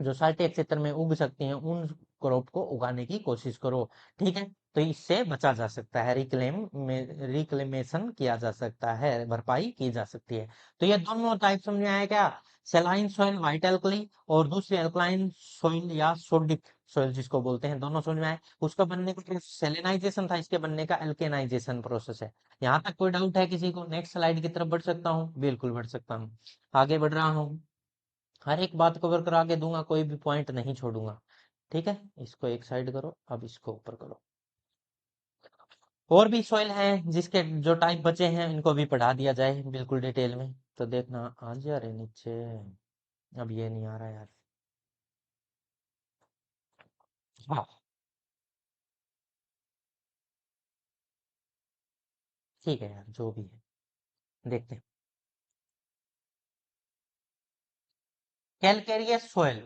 जो साल्टी क्षेत्र में उग सकती हैं, उन क्रॉप को उगाने की कोशिश करो। ठीक है, तो इससे बचा जा सकता है, रिक्लेमेशन किया जा सकता है, भरपाई की जा सकती है। तो ये दोनों टाइप समझ में आया क्या? सेलाइन सॉइल व्हाइट एल्कली, और दूसरी अल्कलाइन सॉइल या सोडिक सॉइल जिसको बोलते हैं, दोनों समझ में आए। उसका बनने का प्रोसेस सेलेनाइजेशन था, इसके बनने का एल्केनाइजेशन प्रोसेस है। यहाँ तक कोई डाउट है किसी को? नेक्स्ट स्लाइड की तरफ बढ़ सकता हूँ? बिल्कुल बढ़ सकता हूँ, आगे बढ़ रहा हूँ। हर एक बात कवर करा के दूंगा, कोई भी पॉइंट नहीं छोड़ूंगा। ठीक है, इसको एक साइड करो, अब इसको ऊपर करो। और भी सॉइल हैं जिसके जो टाइप बचे हैं, इनको भी पढ़ा दिया जाए बिल्कुल डिटेल में। तो देखना आ जा रहे नीचे। अब ये नहीं आ रहा यार। हाँ, ठीक है यार, जो भी है देखते हैं। Calcareous soil,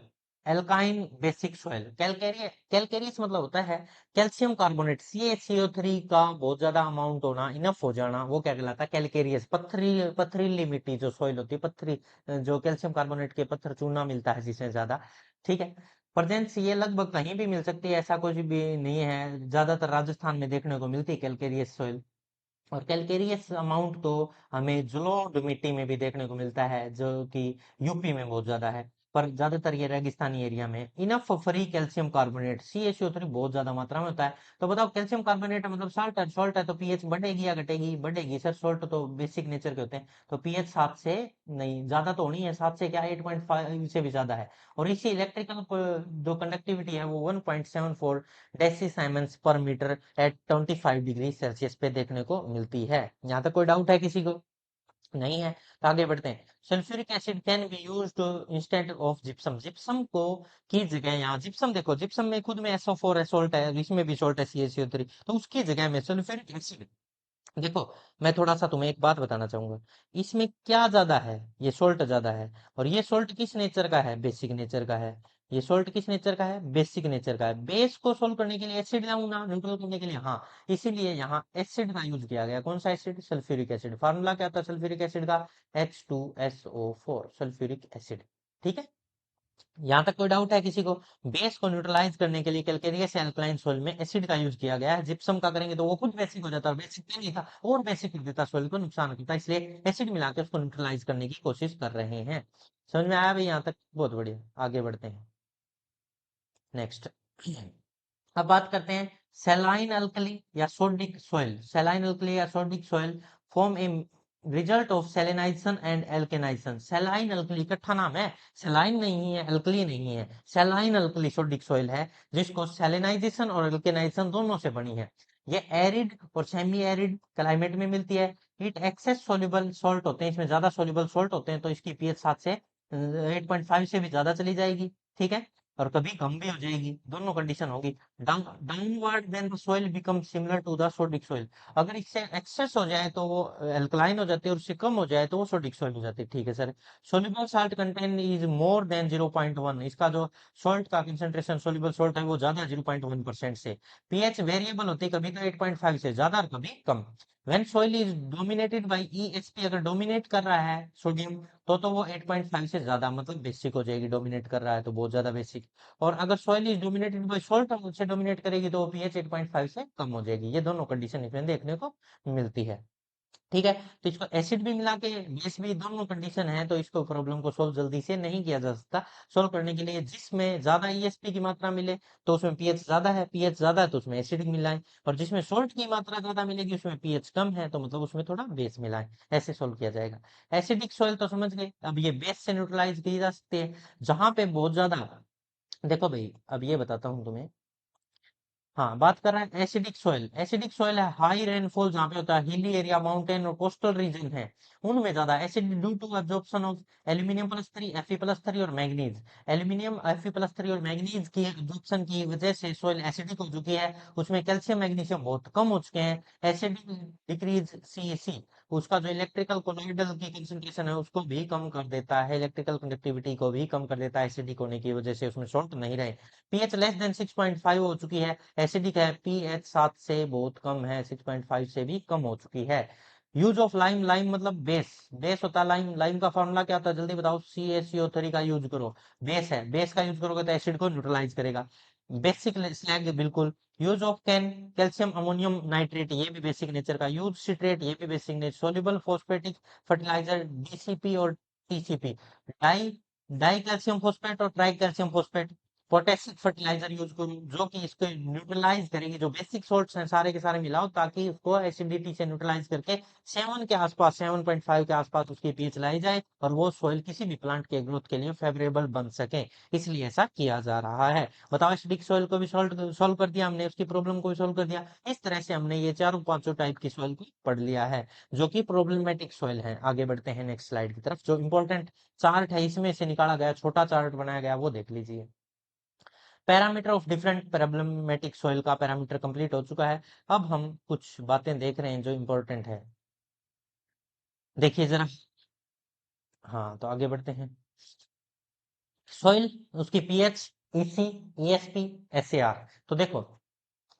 alkyne basic soil. Calcareous मतलब होता है कैल्शियम कार्बोनेट, CaCO3 का बहुत ज्यादा अमाउंट होना, इनफ हो जाना, वो क्या कहलाता है? कैलकेरियस। पथरीली मिट्टी जो सॉइल होती है, पत्थरी, जो कैल्शियम कार्बोनेट के पत्थर चूना मिलता है जिसमें ज्यादा। ठीक है। प्रेजेंस ये लगभग कहीं भी मिल सकती है, ऐसा कुछ भी नहीं है, ज्यादातर राजस्थान में देखने को मिलती है कैलकेरियस सॉइल। और कैलकेरियस अमाउंट तो हमें जलोढ़ मिट्टी में भी देखने को मिलता है, जो कि यूपी में बहुत ज्यादा है। पर ज्यादातर ये रेगिस्तानी एरिया में। Enough free calcium carbonate, CaCO3 बहुत ज्यादा मात्रा में होता है। तो बताओ, कैल्शियम कार्बोनेट मतलब सॉल्ट है तो पीएच बढ़ेगी या घटेगी? बढ़ेगी सर, सॉल्ट तो बेसिक नेचर के होते हैं। तो पीएच 7 से नहीं, ज्यादा तो नहीं है, 7 से क्या 8.5 से भी ज्यादा है। और इसी इलेक्ट्रिकल जो कंडक्टिविटी है वो 1.74 डेसीसाइमंस पर मीटर एट 25 डिग्री सेल्सियस पे देखने को मिलती है। यहाँ तक कोई डाउट है किसी को? नहीं है, तो आगे बढ़ते हैं। Sulphuric acid can be used instead of gypsum. Gypsum को की जगह, यहाँ जिप्सम देखो, जिप्सम में खुद में SO4 है, सोल्ट है, इसमें भी सोल्ट है, CaCO3, तो उसकी जगह में सल्फ्यूरिक एसिड। देखो, मैं थोड़ा सा तुम्हें एक बात बताना चाहूंगा। इसमें क्या ज्यादा है? ये सोल्ट ज्यादा है। और ये सोल्ट किस नेचर का है? बेसिक नेचर का है। ये सोल्ट किस नेचर का है? बेसिक नेचर का है। बेस को सोल्व करने के लिए एसिड लाऊं ना, न्यूट्रल करने के लिए? हाँ। इसीलिए यहाँ एसिड का यूज किया गया। कौन सा एसिड? Sulphuric acid. फार्मूला क्या था सल्फ्यूरिक एसिड का? H2SO4, sulphuric acid. ठीक है। यहाँ तक कोई डाउट है किसी को? बेस को न्यूट्रलाइज करने के लिए कैलकेरियस एल्कलाइन सोइल में एसिड का यूज किया गया है। जिप्सम का करेंगे तो वो खुद बेसिक हो जाता है, बेसिक नहीं था, और बेसिक कर देता, सोइल को नुकसान करता, इसलिए एसिड मिला के उसको न्यूट्रलाइज करने की कोशिश कर रहे हैं। समझ में आया भाई यहाँ तक? बहुत बढ़िया, आगे बढ़ते हैं। नेक्स्ट। अब बात करते हैं सैलाइन अल्कली या सोडिक सॉइल। सैलाइन अल्कली या sodic soil form a result of salinization and alkalinization. Saline alkali इकट्ठा नाम है, सैलाइन नहीं है, अल्कली नहीं है, सैलाइन अल्कली सोडिक सॉइल है, जिसको सैलिनाइजेशन और एल्केनाइजेशन दोनों से बनी है। ये एरिड और सेमी एरिड क्लाइमेट में मिलती है। इट एक्सेस सोल्यूबल सॉल्ट होते हैं, इसमें ज्यादा सोल्यूबल सॉल्ट होते हैं, तो इसकी पीएच 7 से 8.5 से भी ज्यादा चली जाएगी। ठीक है। और कभी कम भी हो जाएगी, दोनों कंडीशन होगी। Downward then the soil become similar to the sodic soil. अगर इससे एक्सेस हो जाए तो वो एल्कलाइन हो जाती है, और उससे कम हो जाए तो वो सोडिक सोइल हो जाती है। ठीक है sir. Soluble salt content is more than 0.1। इसका जो सॉल्ट का कंसेंट्रेशन, सोल्यूबल सॉल्ट है, वो ज्यादा 0.1% से। पीएच वेरिएबल होती है, कभी तो 8.5 से ज्यादा और कभी कम। When soil is dominated by ESP, अगर डोमिनेट कर रहा है सोडियम, तो वो 8.5 से ज्यादा, मतलब बेसिक हो जाएगी। डोमिनेट कर रहा है तो बहुत ज्यादा बेसिक। और अगर soil is dominated bye salt, से डोमिनेट करेगी तो पीएच 8.5 से कम हो जाएगी। ये दोनों कंडीशन इसमें देखने को मिलती है। ठीक है। तो इसको एसिड भी मिला के, बेस भी, दोनों कंडीशन है, तो इसको प्रॉब्लम को सोल्व जल्दी से नहीं किया जा सकता। सोल्व करने के लिए जिसमें ज्यादा ESP की मात्रा मिले तो उसमें पीएच ज्यादा है, पीएच ज्यादा है तो उसमें एसिड मिलाएं। और जिसमें सोल्ट की मात्रा ज्यादा मिलेगी उसमें पीएच कम है, तो मतलब उसमें थोड़ा बेस मिलाएं। ऐसे सोल्व किया जाएगा। एसिडिक सॉइल तो समझ गए, अब ये बेस से न्यूट्रलाइज की जा सकती है। जहां पे बहुत ज्यादा, देखो भाई, अब ये बताता हूँ तुम्हें। हाँ, बात कर रहे हैं एसिडिक सॉइल। एसिडिक सॉइल है हाई रेनफॉल, जहाँ पे होता है हिली एरिया, माउंटेन और कोस्टल रीजन है, उनमें ज्यादा acid due to absorption of aluminium, Fe+3 और मैग्नीज। एल्यूमिनियम, Fe+3 और मैग्नीज की अब्जॉर्प्शन की वजह से सॉइल एसिडिक हो चुकी है। उसमें कैल्शियम मैग्नीशियम बहुत कम हो चुके हैं। एसिडिक डिक्रीज CaC, उसका जो इलेक्ट्रिकल कोलॉइडल की कंसंट्रेशन है उसको भी कम कर देता है, इलेक्ट्रिकल कंडक्टिविटी को भी कम कर देता है, एसिडिक होने की वजह से उसमें सॉल्ट नहीं रहे। पीएच लेस देन 6.5 हो चुकी है, एसिडिक है। पीएच 7 से बहुत कम है, 6.5 से भी कम हो चुकी है। यूज ऑफ लाइम, लाइम मतलब बेस, बेस होता है लाइम। लाइम का फॉर्मूला क्या होता है जल्दी बताओ? CaCO3 का यूज करो। बेस है, बेस का यूज करोगे तो एसिड को न्यूट्रलाइज करेगा। बेसिक स्लैग बिल्कुल। Use of calcium ammonium nitrate, ये भी बेसिक नेचर का। यूज सिट्रेट, ये भी basic nature. Soluble phosphatic fertilizer, DCP और TCP। Di di calcium phosphate और tri calcium phosphate. Potassium fertilizer use करूँ जो कि इसको न्यूट्रलाइज करेगी, जो बेसिक सोल्ट्स हैं सारे के सारे मिलाओ ताकि उसको एसिडिटी से न्यूट्रलाइज करके 7 के आसपास, 7.5 के आसपास उसकी पीएच लाई जाए और वो सोइल किसी भी प्लांट के ग्रोथ के लिए फेवरेबल बन सके। इसलिए ऐसा किया जा रहा है। बताओ, एसिडिक सोइल को भी सॉल्व कर दिया हमने, उसकी प्रॉब्लम को भी सॉल्व कर दिया। इस तरह से हमने ये चारों पांचों टाइप की सोइल को पढ़ लिया है जो कि प्रॉब्लमेटिक सोइल है। आगे बढ़ते हैं नेक्स्ट स्लाइड की तरफ। जो इंपॉर्टेंट चार्ट है इसमें से निकाला गया छोटा चार्ट बनाया गया वो देख लीजिए। Parameter of different problematic soil का पैरामीटर कंप्लीट हो चुका है। अब हम कुछ बातें देख रहे हैं जो इंपॉर्टेंट है, देखिए जरा। हाँ, तो आगे बढ़ते हैं। सॉइल, उसकी पीएच, ईसी, ईएसपी, एसएआर। तो देखो,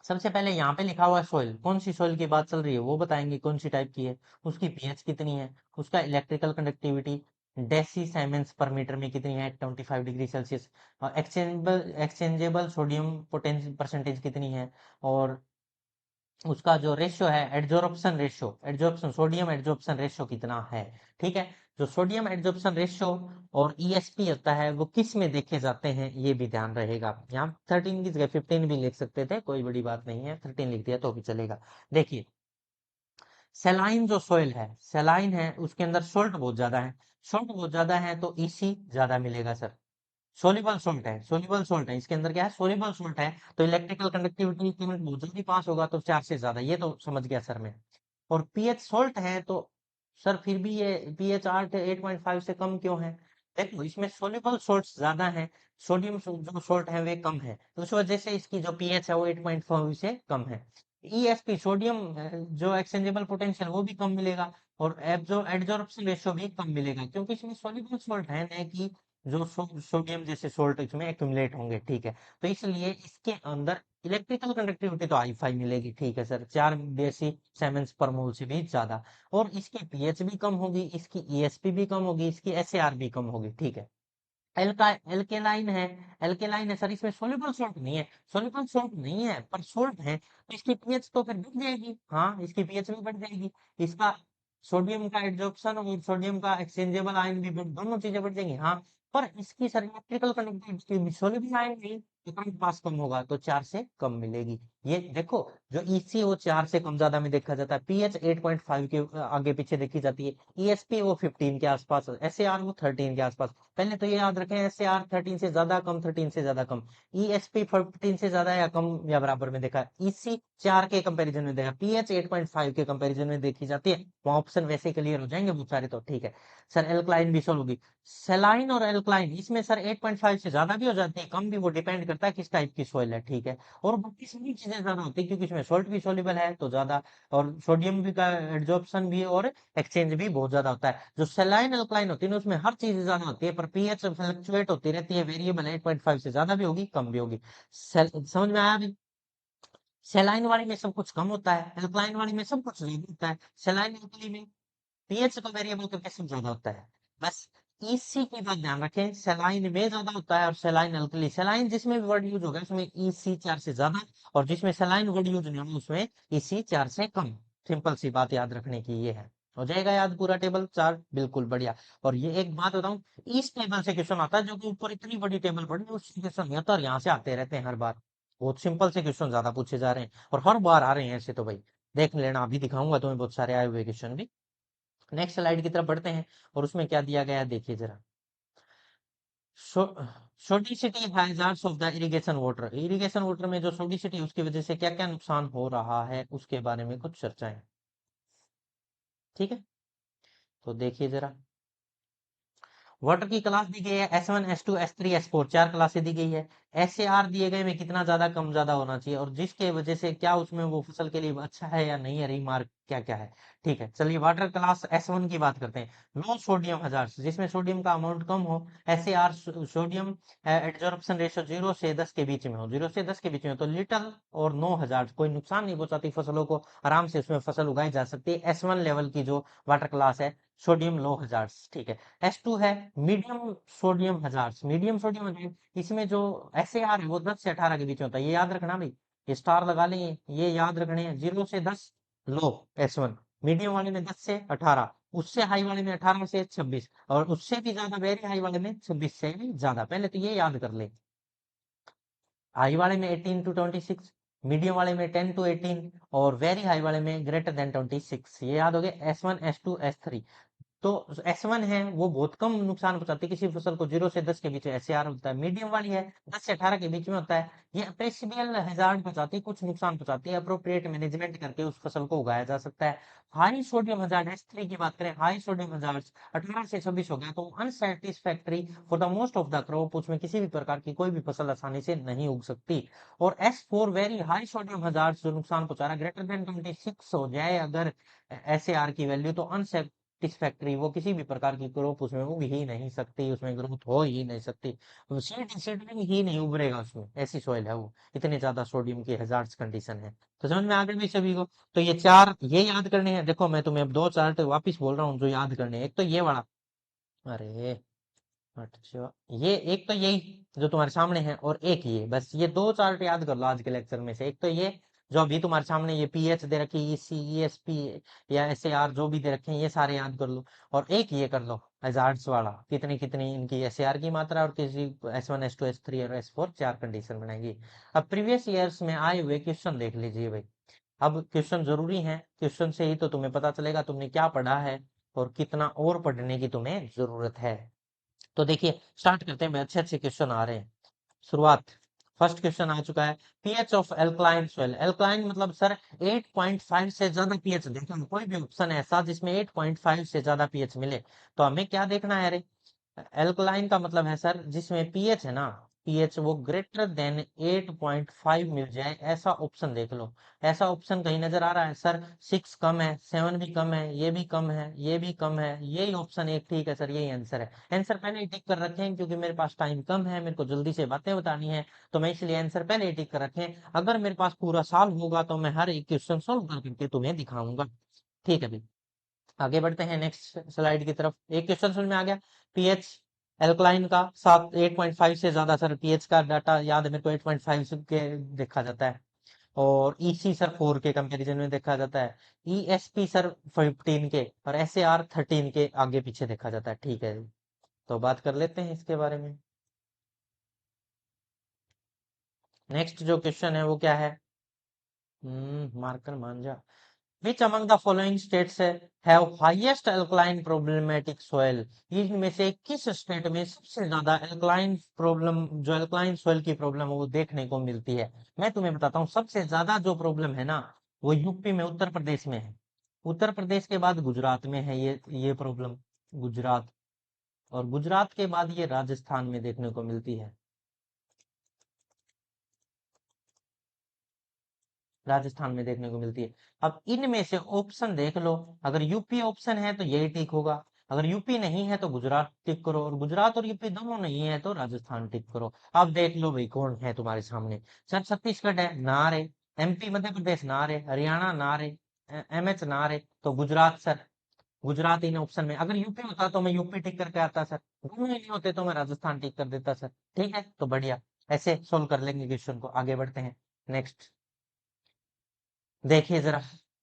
सबसे पहले यहाँ पे लिखा हुआ है सॉइल, कौन सी सॉइल की बात चल रही है वो बताएंगे, कौन सी टाइप की है, उसकी पीएच कितनी है, उसका electrical conductivity deci siemens per metre में कितनी है 25 degree Celsius, exchangeable sodium potential percentage कितनी है, और उसका जो रेशियो है एड्जॉर्प्शन सोडियम एड्जॉर्प्शन रेशियो कितना है। ठीक है, जो सोडियम एड्जॉर्प्शन रेशियो और ईएसपी होता है वो किस में देखे जाते हैं ये भी ध्यान रहेगा। यहाँ 13 की जगह 15 भी लिख सकते थे, कोई बड़ी बात नहीं है, 13 लिख दिया तो भी चलेगा। देखिए, सेलाइन जो सोइल है, सेलाइन है, उसके अंदर सोल्ट बहुत ज्यादा है, सोल्ट बहुत ज्यादा है तो ईसी ज्यादा मिलेगा सर। सोल्यूबल सोल्ट है, इसके अंदर क्या है, सोल्यूबल सोल्ट है, तो इलेक्ट्रिकल कंडक्टिविटी करंट बहुत जल्दी पास होगा, तो 4 से ज्यादा, ये तो समझ गया सर मैं। और पीएच सोल्ट है तो सर फिर भी ये पीएच 8.5 से कम क्यों है। देखो, इसमें सोल्यूबल सोल्ट ज्यादा है, सोडियम जो सोल्ट है वे कम है, तो उस वजह से इसकी जो पीएच है वो 8.5 से कम है। ईएसपी सोडियम जो एक्सचेंजेबल पोटेंशियल वो भी कम मिलेगा, और एब्जो एडजॉर्प्शन रेशियो भी कम मिलेगा, क्योंकि इसमें सोल्यूबल सोल्ट है ना कि जो सोडियम जैसे सोल्ट इसमें एक्यूमुलेट होंगे। ठीक है, तो इसलिए इसके अंदर इलेक्ट्रिकल कंडक्टिविटी तो हाई फाई मिलेगी। ठीक है सर, 4 डेसी साइमेंस पर मोल से भी ज्यादा, और इसकी पीएच भी कम होगी, इसकी ईएसपी भी कम होगी, इसकी एसएआर भी कम होगी। ठीक है, एल्केलाइन है, एल्केलाइन है सर, इसमें सोल्यूबल सोल्ट नहीं है, सोल्यूबल सोल्ट नहीं है पर सोल्ट है, तो इसकी पीएच तो फिर बढ़ जाएगी। हाँ, इसकी पीएच भी बढ़ जाएगी, इसका सोडियम का एड्जॉर्प्शन और सोडियम का एक्सचेंजेबल आयन भी दोनों चीजें बढ़ जाएंगी। हाँ, पर इसकी sir electrical conductivity soluble ion नहीं, तो करंट पास कम होगा, तो 4 से कम मिलेगी। ये देखो, जो ईसी वो 4 से कम ज्यादा में देखा जाता है, पीएच 8.5 के आगे पीछे देखी जाती है, ईएसपी वो 15 के आसपास, एसएआर वो 13 के आसपास। पहले तो ये याद रखें, एसएआर 13 से ज्यादा कम, 13 से ज्यादा कम, ईएसपी 15 से ज्यादा या कम या बराबर में देखा, ईसी 4 के कंपैरिजन में देखा, पीएच 8.5 के कंपैरिजन में देखी जाती है। वहां ऑप्शन वैसे क्लियर हो जाएंगे बहुत सारे, तो ठीक है सर। एल्कलाइन भी सोल्व होगी, सेलाइन और एल्कलाइन इसमें सर 8.5 से ज्यादा भी हो जाती है, कम भी, वो डिपेंड करता है किस टाइप की सोइल है। ठीक है, और बाकी सभी चीजें ज्यादा होती है क्योंकि इसमें सोल्ट भी सोल्यूबल है तो ज्यादा, और सोडियम भी का एड्जॉर्प्शन भी और एक्सचेंज भी बहुत ज्यादा होता है। जो सेलाइन अल्कलाइन होती है ना उसमें हर चीज ज्यादा होती है, पर पीएच फ्लक्चुएट होती रहती है, वेरिएबल 8.5 से ज्यादा भी होगी कम भी होगी। समझ में आया अभी। सेलाइन वाली में सब कुछ कम होता है, अल्कलाइन वाली में सब कुछ ज्यादा होता है। सेलाइन अल्कली में पीएच को वेरिएबल करके सब ज्यादा होता है। बस ईसी की बात ध्यान रखें, सेलाइन में ज्यादा होता है और सेलाइन अल्कली, सेलाइन जिसमें भी वर्ड यूज होगा उसमें ईसी 4 से ज्यादा, और जिसमें सेलाइन वर्ड यूज नहीं होगा उसमें ईसी 4 से कम। सिंपल सी बात याद रखने की ये है। हो जाएगा याद पूरा टेबल चार्ट, बिल्कुल बढ़िया। और ये एक बात बताऊं, इस टेबल से क्वेश्चन आता है, जो कि ऊपर इतनी बड़ी टेबल पड़ी है उससे क्वेश्चन नहीं आता, और यहाँ से आते रहते हैं हर बार। बहुत सिंपल से क्वेश्चन ज्यादा पूछे जा रहे हैं और हर बार आ रहे हैं ऐसे, तो भाई देख लेना, अभी दिखाऊंगा तुम्हें बहुत सारे आए हुए क्वेश्चन भी। नेक्स्ट स्लाइड की तरफ बढ़ते हैं, और उसमें क्या दिया गया है देखिए जरा। Sodicity hazards of the irrigation water, irrigation water में जो सोडिसिटी उसकी वजह से क्या क्या नुकसान हो रहा है उसके बारे में कुछ चर्चाएं। ठीक है, तो देखिए जरा। वाटर की क्लास दी गई है S1 S2 S3 S4, 4 क्लासें दी गई है। SAR दिए गए में कितना ज्यादा कम ज्यादा होना चाहिए, और जिसके वजह से क्या उसमें वो फसल के लिए अच्छा है या नहीं है, रिमार्क क्या क्या है। ठीक है, चलिए वाटर क्लास S1 की बात करते हैं। लो सोडियम हजार्ड्स, जिसमें सोडियम का अमाउंट कम हो। SAR सोडियम एड्जॉर्प्शन रेशियो 0 से 10 के बीच में हो, 0 से 10 के बीच में हो, तो लिटल और नो हजार्ड, कोई नुकसान नहीं पहुंचाती फसलों को, आराम से उसमें फसल उगाई जा सकती है। S1 लेवल की जो वाटर क्लास है, सोडियम लो हजार्ड्स। ठीक है, S2 है medium sodium hazards, medium sodium hazard, इसमें जो SAR है वो 10 से 18 के बीच में होता है, ये याद रखना भाई, ये स्टार लगा लेंगे, ये याद रखने हैं। 0 से 10 लो S1, मीडियम वाले में 10 से 18, उससे हाई वाले में 18 से 26, और उससे भी ज्यादा वेरी हाई वाले में 26 से भी ज्यादा, पहले तो ये याद कर ले। हाई वाले में 18 to 26, मीडियम वाले में 10 to 18, और वेरी हाई वाले में ग्रेटर देन 26। ये याद हो गया, S1 S2 S3। तो S1 है वो बहुत कम नुकसान पहुंचाती है किसी फसल को, 0 से 10 के बीच में SAR होता है। मीडियम वाली है 10 से 18 के बीच में होता है, ये अप्रेसिबल हैजार्ड पहुंचाती है, कुछ नुकसान पहुंचाती है, अप्रोप्रिएट मैनेजमेंट करके उस फसल को उगाया जा सकता है। हाई सोडियम हजार्ड S3 की बात करें, हाई सोडियम हजार्ड 18 से 26 हो गया तो unsatisfactory for the most of the crop, उसमें किसी भी प्रकार की कोई भी फसल आसानी से नहीं उग सकती। और S4 very high sodium hazard जो नुकसान पहुंचा रहा है, ग्रेटर देन 26 हो जाए अगर SAR की वैल्यू, तो सेटिस्फैक्ट्री, वो किसी भी प्रकार की क्रॉप उसमें उग ही नहीं सकती, उसमें ग्रोथ हो ही नहीं सकती, सीडलिंग ही नहीं उभरेगा उसमें, ऐसी सॉइल है वो, इतनी ज्यादा सोडियम की हैजार्ड्स कंडीशन है। तो समझ में आ गई भी सभी को। तो ये चार ये याद करने हैं। देखो मैं तुम्हें अब दो चार्ट वापिस बोल रहा हूँ जो याद करने हैं। एक तो ये वाला, अरे अच्छा, ये एक तो यही जो तुम्हारे सामने है, और एक ये, बस ये दो चार्ट याद कर लो आज के लेक्चर में से। एक तो ये जो अभी तुम्हारे सामने ये पीएच दे रखी, ईसी ईएसपी या एसएआर जो भी दे रखे हैं, ये सारे याद कर लो। और एक ये कर लो हजार्ड्स वाला, कितनी कितनी इनकी एसएआर की मात्रा, और किसी S1 S2 S3 और S4 चार कंडीशन बनाएगी। अब प्रीवियस ईयर्स में आए हुए क्वेश्चन देख लीजिए भाई। अब क्वेश्चन जरूरी है, क्वेश्चन से ही तो तुम्हें पता चलेगा तुमने क्या पढ़ा है और कितना और पढ़ने की तुम्हें जरूरत है। तो देखिए स्टार्ट करते हैं, अच्छे अच्छे क्वेश्चन आ रहे हैं। शुरुआत, फर्स्ट क्वेश्चन आ चुका है, pH of alkaline soil. Alkaline मतलब सर 8.5 से ज्यादा पीएच, देखो कोई भी ऑप्शन है ऐसा जिसमें 8.5 से ज्यादा पीएच मिले, तो हमें क्या देखना है? अरे एल्कलाइन का मतलब है सर जिसमें पीएच है ना, पीएच वो ग्रेटर देन 8.5 मिल जाए, ऐसा ऑप्शन देख लो। ऐसा ऑप्शन कहीं नजर आ रहा है सर? 6 कम है, 7 भी कम है, ये भी कम है, ये भी कम है, यही ऑप्शन एक ठीक है सर, यही आंसर है। आंसर पहले ही टिक कर रखे हैं क्योंकि मेरे पास टाइम कम है, मेरे को जल्दी से बातें बतानी है, तो मैं इसलिए आंसर पहले ही टिक कर रखे हैं। अगर मेरे पास पूरा साल होगा तो मैं हर एक क्वेश्चन सोल्व करके तुम्हें दिखाऊंगा। ठीक है भाई, आगे बढ़ते हैं नेक्स्ट स्लाइड की तरफ। एक क्वेश्चन समझ में आ गया, पीएच एल्कलाइन का 8.5 से ज्यादा, सर पीएच का डाटा याद है मेरे को, 8.5 के देखा जाता है। और ईसी सर 4 के कंपैरिजन में देखा जाता है। ईएसपी सर 15 के, और एसएआर 13 के आगे पीछे देखा जाता है। ठीक है, तो बात कर लेते हैं इसके बारे में। नेक्स्ट जो क्वेश्चन है वो क्या है? Marker Manjha, which among the following states have highest alkaline problematic soil? इनमें से किस स्टेट में सबसे ज्यादा एल्कलाइन प्रॉब्लम, जो एल्कलाइन सोइल की प्रॉब्लम है वो देखने को मिलती है? मैं तुम्हें बताता हूँ, सबसे ज्यादा जो प्रॉब्लम है ना वो यूपी में, उत्तर प्रदेश में है। उत्तर प्रदेश के बाद गुजरात में है ये प्रॉब्लम, गुजरात, और गुजरात के बाद ये राजस्थान में देखने को मिलती है, राजस्थान में देखने को मिलती है। अब इनमें से ऑप्शन देख लो, अगर यूपी ऑप्शन है तो यही टिक होगा, अगर यूपी नहीं है तो गुजरात टिक करो, और गुजरात और यूपी दोनों नहीं है तो राजस्थान टिक करो। अब देख लो भाई कौन है तुम्हारे सामने। सर छत्तीसगढ़ है ना रे, एमपी मध्य प्रदेश ना रे, हरियाणा ना रे, एमएच ना रे, तो गुजरात सर, गुजरात इन ऑप्शन में। अगर यूपी होता तो मैं यूपी टिक करके आता सर, दोनों ही नहीं होते तो मैं राजस्थान टिक कर देता सर। ठीक है, तो बढ़िया, ऐसे सोल्व कर लेंगे क्वेश्चन को। आगे बढ़ते हैं नेक्स्ट, देखिए जरा,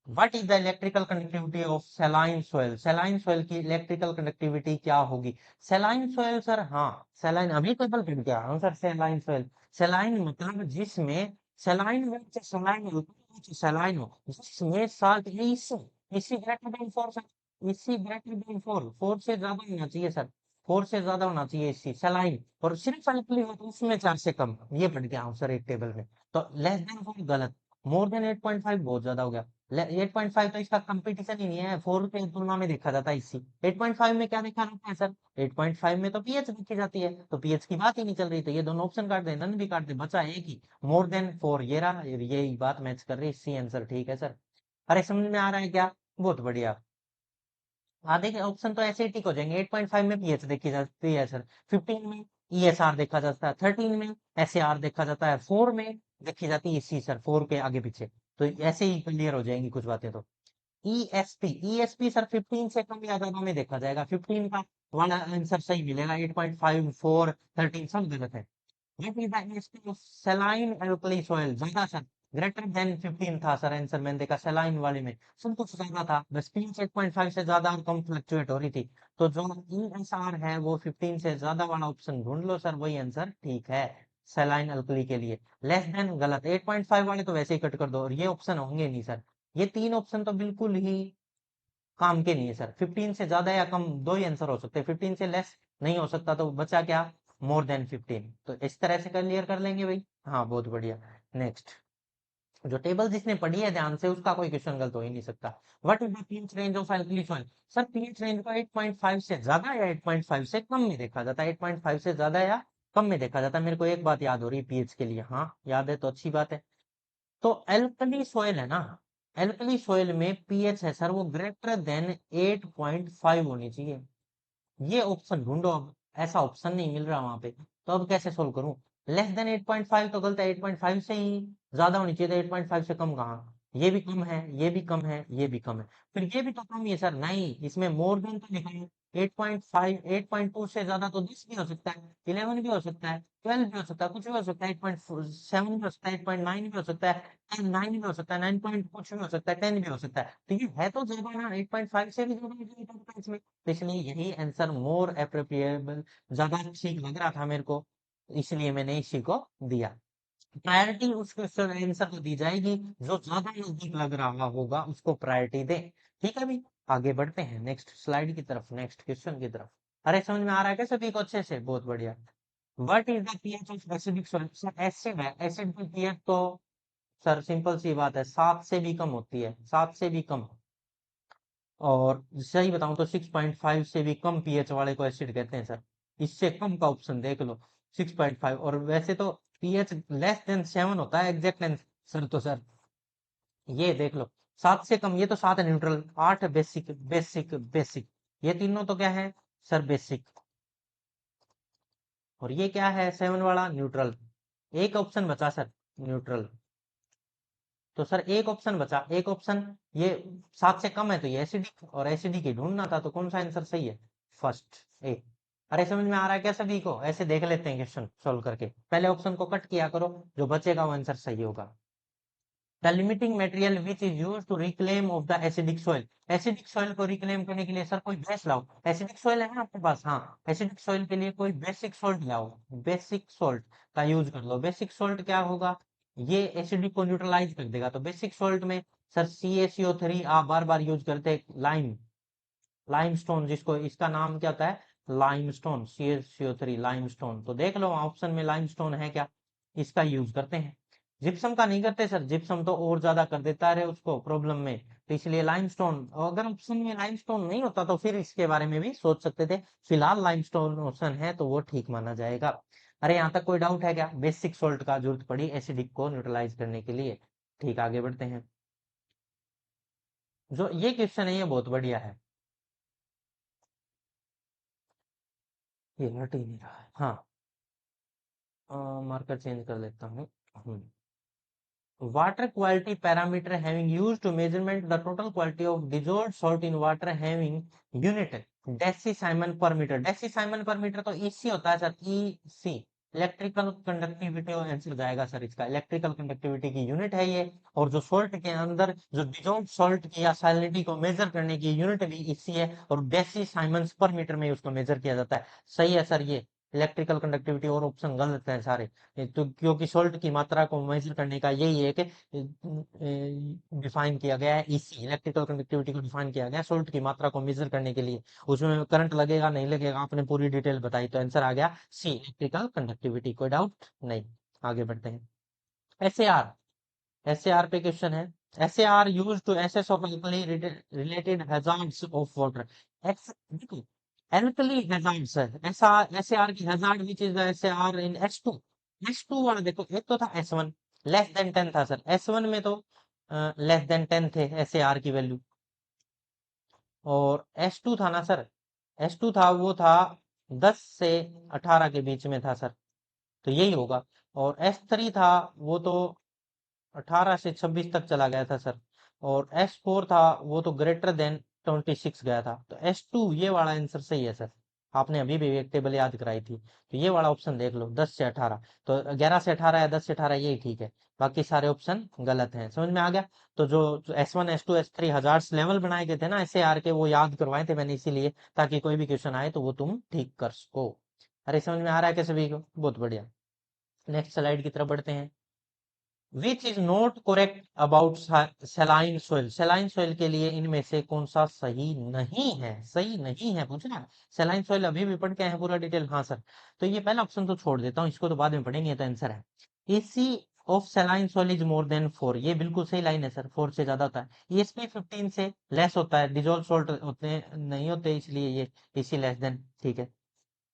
what is the electrical conductivity of saline soil? Saline soil की इलेक्ट्रिकल कंडक्टिविटी क्या होगी? सैलाइन सोयल सर, हाँ सैलाइन, अभी टेबल फिट गया हूँ सर। सैलाइन सोयल, सैलाइन मतलब जिसमें सैलाइन सैलाइन सैलाइन हो, जिसमें साल्ट इसी, इसी ग्रेटर देन 4 सर, इसी ग्रेटर देन 4, 4 से ज्यादा होना चाहिए सर, 4 से ज्यादा होना चाहिए इसी सैलाइन, और सिर्फ अल्कली हो तो उसमें 4 से कम, ये पढ़ गया हूँ सर एक टेबल में। तो लेस देन 4 गलत, मोर देन 8.5 बहुत ज्यादा हो गया। 8.5 तो इसका कंपटीशन ही नहीं है, 4 के तुलना में देखा जाता है इसी। 8.5 में क्या देखा जाता है सर? 8.5 में तो पीएच देखी जाती है, तो पीएच की बात ही नहीं चल रही, तो ये दोनों ऑप्शन काट दे, नन भी काट दे, बचा एक ही, मोर देन 4, ये रहा, यही बात मैच कर रही है, सी आंसर ठीक है सर। अरे समझ में आ रहा है क्या? बहुत बढ़िया। आधे के ऑप्शन तो ऐसे ही टिक हो जाएंगे। 8.5 में पीएच देखी जाती है सर, 15 में ईएसआर देखा जाता है, 13 में एसएआर देखा जाता है, 4 में देखी जाती है सी सर, 4 के आगे पीछे। तो ऐसे ही क्लियर हो जाएंगी कुछ बातें तो। ईएसपी, ईएसपी सर 15 से कम या ज्यादा में देखा जाएगा, 15 का वाला आंसर सही मिलेगा, 8.5 4 13 सब गलत है। What is the ESP of saline alkali soil? ज्यादा सर, ग्रेटर देन 15 था सर आंसर, मैंने देखा सलाइन वाले में सब कुछ ज्यादा था, बस पीच 8.5 से ज्यादा और कम फ्लक्चुएट हो रही थी। तो जो ESR है वो 15 से ज्यादा वाला ऑप्शन ढूंढ लो सर, वही आंसर ठीक है। सैलाइन अल्कली के लिए। लेस देन गलत, 8.5 वाले तो वैसे ही कट कर दो, और ये ऑप्शन होंगे नहीं सर। ये तीन ऑप्शन तो बिल्कुल ही काम के नहीं है सर। 15 से ज्यादा या कम दो ही आंसर हो सकते हैं, 15 से लेस नहीं हो सकता, तो बचा क्या, मोर देन 15। तो इस तरह से क्लियर कर लेंगे भाई। हाँ बहुत बढ़िया। नेक्स्ट, जो टेबल जिसने पढ़ी है ध्यान से उसका कोई क्वेश्चन गलत हो ही नहीं सकता। What is the pH range of alkali soil? Sir pH range को 8.5 से ज्यादा या 8.5 से कम में देखा जाता है? 8.5 से ज्यादा या कम में देखा जाता है। मेरे को एक बात याद हो रही है पीएच के लिए, हाँ याद है तो अच्छी बात है। तो एल्कली सॉइल है ना, एल्कली सॉइल में पीएच है सर वो ग्रेटर देन 8.5 होनी चाहिए। ये ऑप्शन ढूंढो अब, ऐसा ऑप्शन नहीं मिल रहा वहां पे, तो अब कैसे सोल्व करूं? लेस देन 8.5 तो गलत है, 8.5 से ही ज्यादा होनी चाहिए, तो 8.5 से कम कहाँ? ये भी कम है, ये भी कम है, ये भी कम है, फिर ये भी तो कम ही है सर। नहीं, इसमें मोर देन तो लिखा है। 8.5, 8.2 से ज्यादा तो 10 भी हो सकता है, 11 भी हो सकता है, 12 भी हो सकता है, कुछ भी हो सकता है, 8.7 भी हो सकता है, 8.9 भी हो सकता है, 9 भी हो सकता है, 9 पॉइंट कुछ भी हो सकता है, 10 भी हो सकता है। तो ये है तो ज्यादा ना, 8.5 से भी ज्यादा है इसमें। तो इसलिए यही आंसर मोर अप्रोप्रिएबल ज्यादा ठीक लग रहा था मेरे को, इसलिए मैंने इसी को दिया। प्रायोरिटी उस क्वेश्चन आंसर को दी जाएगी जो ज्यादा नजदीक लग रहा होगा, उसको प्रायोरिटी दे। ठीक है भाई, आगे बढ़ते हैं नेक्स्ट स्लाइड की तरफ, नेक्स्ट क्वेश्चन की तरफ। अरे समझ में आ रहा है क्या सभी को अच्छे से? बहुत बढ़िया। What is the pH of acidic soil? Sir acid है, एसिड की पीएच तो सर सिंपल सी बात है, 7 से भी कम होती है, 7 से भी कम। और सही बताऊं तो 6.5 से भी कम पीएच वाले को एसिड कहते हैं सर। इससे कम का ऑप्शन देख लो, 6.5। और वैसे तो पीएच लेस देन 7 होता है एग्जैक्ट आंसर तो सर। ये देख लो, 7 से कम, ये तो 7 है न्यूट्रल, 8 बेसिक, बेसिक बेसिक, ये तीनों तो क्या है सर, बेसिक। और ये क्या है 7 वाला, न्यूट्रल। एक ऑप्शन बचा सर, न्यूट्रल। तो सर एक ऑप्शन बचा, एक ऑप्शन, ये 7 से कम है तो ये एसिडिक, और एसिडिक ही ढूंढना था, तो कौन सा आंसर सही है? First A. अरे समझ में आ रहा है क्या सभी को? ऐसे देख लेते हैं क्वेश्चन सोल्व करके, पहले ऑप्शन को कट किया करो, जो बचेगा वो आंसर सही होगा। The limiting material which is use to reclaim of the acidic soil? Acidic soil को रिक्लेम करने के लिए सर कोई बेस लाओ। एसिडिक सॉइल है ना आपके पास, हाँ, एसिडिक सॉइल के लिए कोई बेसिक सॉल्ट लाओ, बेसिक सॉल्ट का यूज कर लो। बेसिक सॉल्ट क्या होगा, ये एसिडिक को न्यूट्रलाइज कर देगा। तो बेसिक सॉल्ट में सर CaCO3 आप बार बार यूज करते हैं, लाइम, लाइमस्टोन, जिसको इसका नाम क्या होता है, लाइमस्टोन, CaCO3 लाइमस्टोन। तो देख लो ऑप्शन में लाइमस्टोन है क्या, इसका यूज करते हैं। जिप्सम का नहीं करते सर, जिप्सम तो और ज्यादा कर देता है उसको प्रॉब्लम में, तो इसलिए लाइमस्टोन। अगर ऑप्शन में लाइमस्टोन नहीं होता तो फिर इसके बारे में भी सोच सकते थे, फिलहाल लाइमस्टोन ऑप्शन है तो वो ठीक माना जाएगा। अरे यहाँ तक कोई डाउट है क्या? बेसिक सोल्ट का जरूरत पड़ी एसिडिक को न्यूट्रलाइज करने के लिए। ठीक, आगे बढ़ते हैं। जो ये क्वेश्चन है ये बहुत बढ़िया है, ये हट ही नहीं रहा है, हाँ, मार्कर चेंज कर लेता हूँ। Water quality parameter having used to measurement the total quality of dissolved salt in water having unit decisiemens per metre. Decisiemens per metre तो ईसी होता है sir, EC, electrical conductivity answer जाएगा sir इसका। Electrical conductivity की unit है ये। और जो सॉल्ट के अंदर जो डिजॉल्व सॉल्ट की या सैलिनिटी को मेजर करने की यूनिट भी ईसी है, और डेसीसाइमन पर मीटर में उसको मेजर किया जाता है। सही है सर ये इलेक्ट्रिकल कंडक्टिविटी, और ऑप्शन गलत है सारे। तो क्योंकि सोल्ट की मात्रा को मेजर करने का यही है कि डिफाइन किया गया है, इसी इलेक्ट्रिकल कंडक्टिविटी को डिफाइन किया गया है सोल्ट की मात्रा को मेजर करने के लिए। उसमें करंट लगेगा नहीं लगेगा आपने पूरी डिटेल बताई, तो आंसर आ गया सी, इलेक्ट्रिकल कंडक्टिविटी। कोई डाउट नहीं, आगे बढ़ते हैं। एस ए आर पे क्वेश्चन है। SAR use to assess of alkali related hazards of water. एक्स, देखो, एल्कली हैजार्ड्स है, ऐसा SAR की hazard which is the SAR in H2। H2 वाला देखो, एक तो था S1 लेस देन 10 था सर, S1 में तो लेस देन 10 थे SAR की वैल्यू। और S2 था ना सर, S2 था वो था 10 से 18 के बीच में था सर, तो यही होगा। और S3 था वो तो 18 से 26 तक चला गया था सर। और S4 था वो तो ग्रेटर देन 26 गया था, तो S2 ये वाला आंसर सही है सर। आपने अभी भी एक टेबल याद कराई थी, तो ये वाला ऑप्शन देख लो, 10 से 18। तो 11 से 18 या 10 से 18 यही ठीक है, बाकी सारे ऑप्शन गलत हैं। समझ में आ गया? तो जो S1 S2 S3 हजार्स लेवल बनाए गए थे ना SAR के, वो याद करवाए थे मैंने इसीलिए, ताकि कोई भी क्वेश्चन आए तो वो तुम ठीक कर सको। अरे समझ में आ रहा है क्या सभी को? बहुत बढ़िया। नेक्स्ट स्लाइड की तरफ बढ़ते हैं। Which is not correct about सेलाइन soil, सेलाइन soil के लिए इनमें से कौन सा सही नहीं है, सही नहीं है पूछना। सेलाइन सोइल अभी भी पढ़ के आए हैं पूरा डिटेल, हाँ सर। तो ये पहला ऑप्शन तो छोड़ देता हूँ, इसको तो बाद में पढ़ेंगे, तो आंसर है AC of सेलाइन soil is more than 4, ये बिल्कुल सही लाइन है सर, 4 से ज्यादा होता है। ईएसपी 15 से लेस होता है, डिजोल्व सॉल्ट होते नहीं होते, इसलिए ये इसी लेस देन, ठीक है।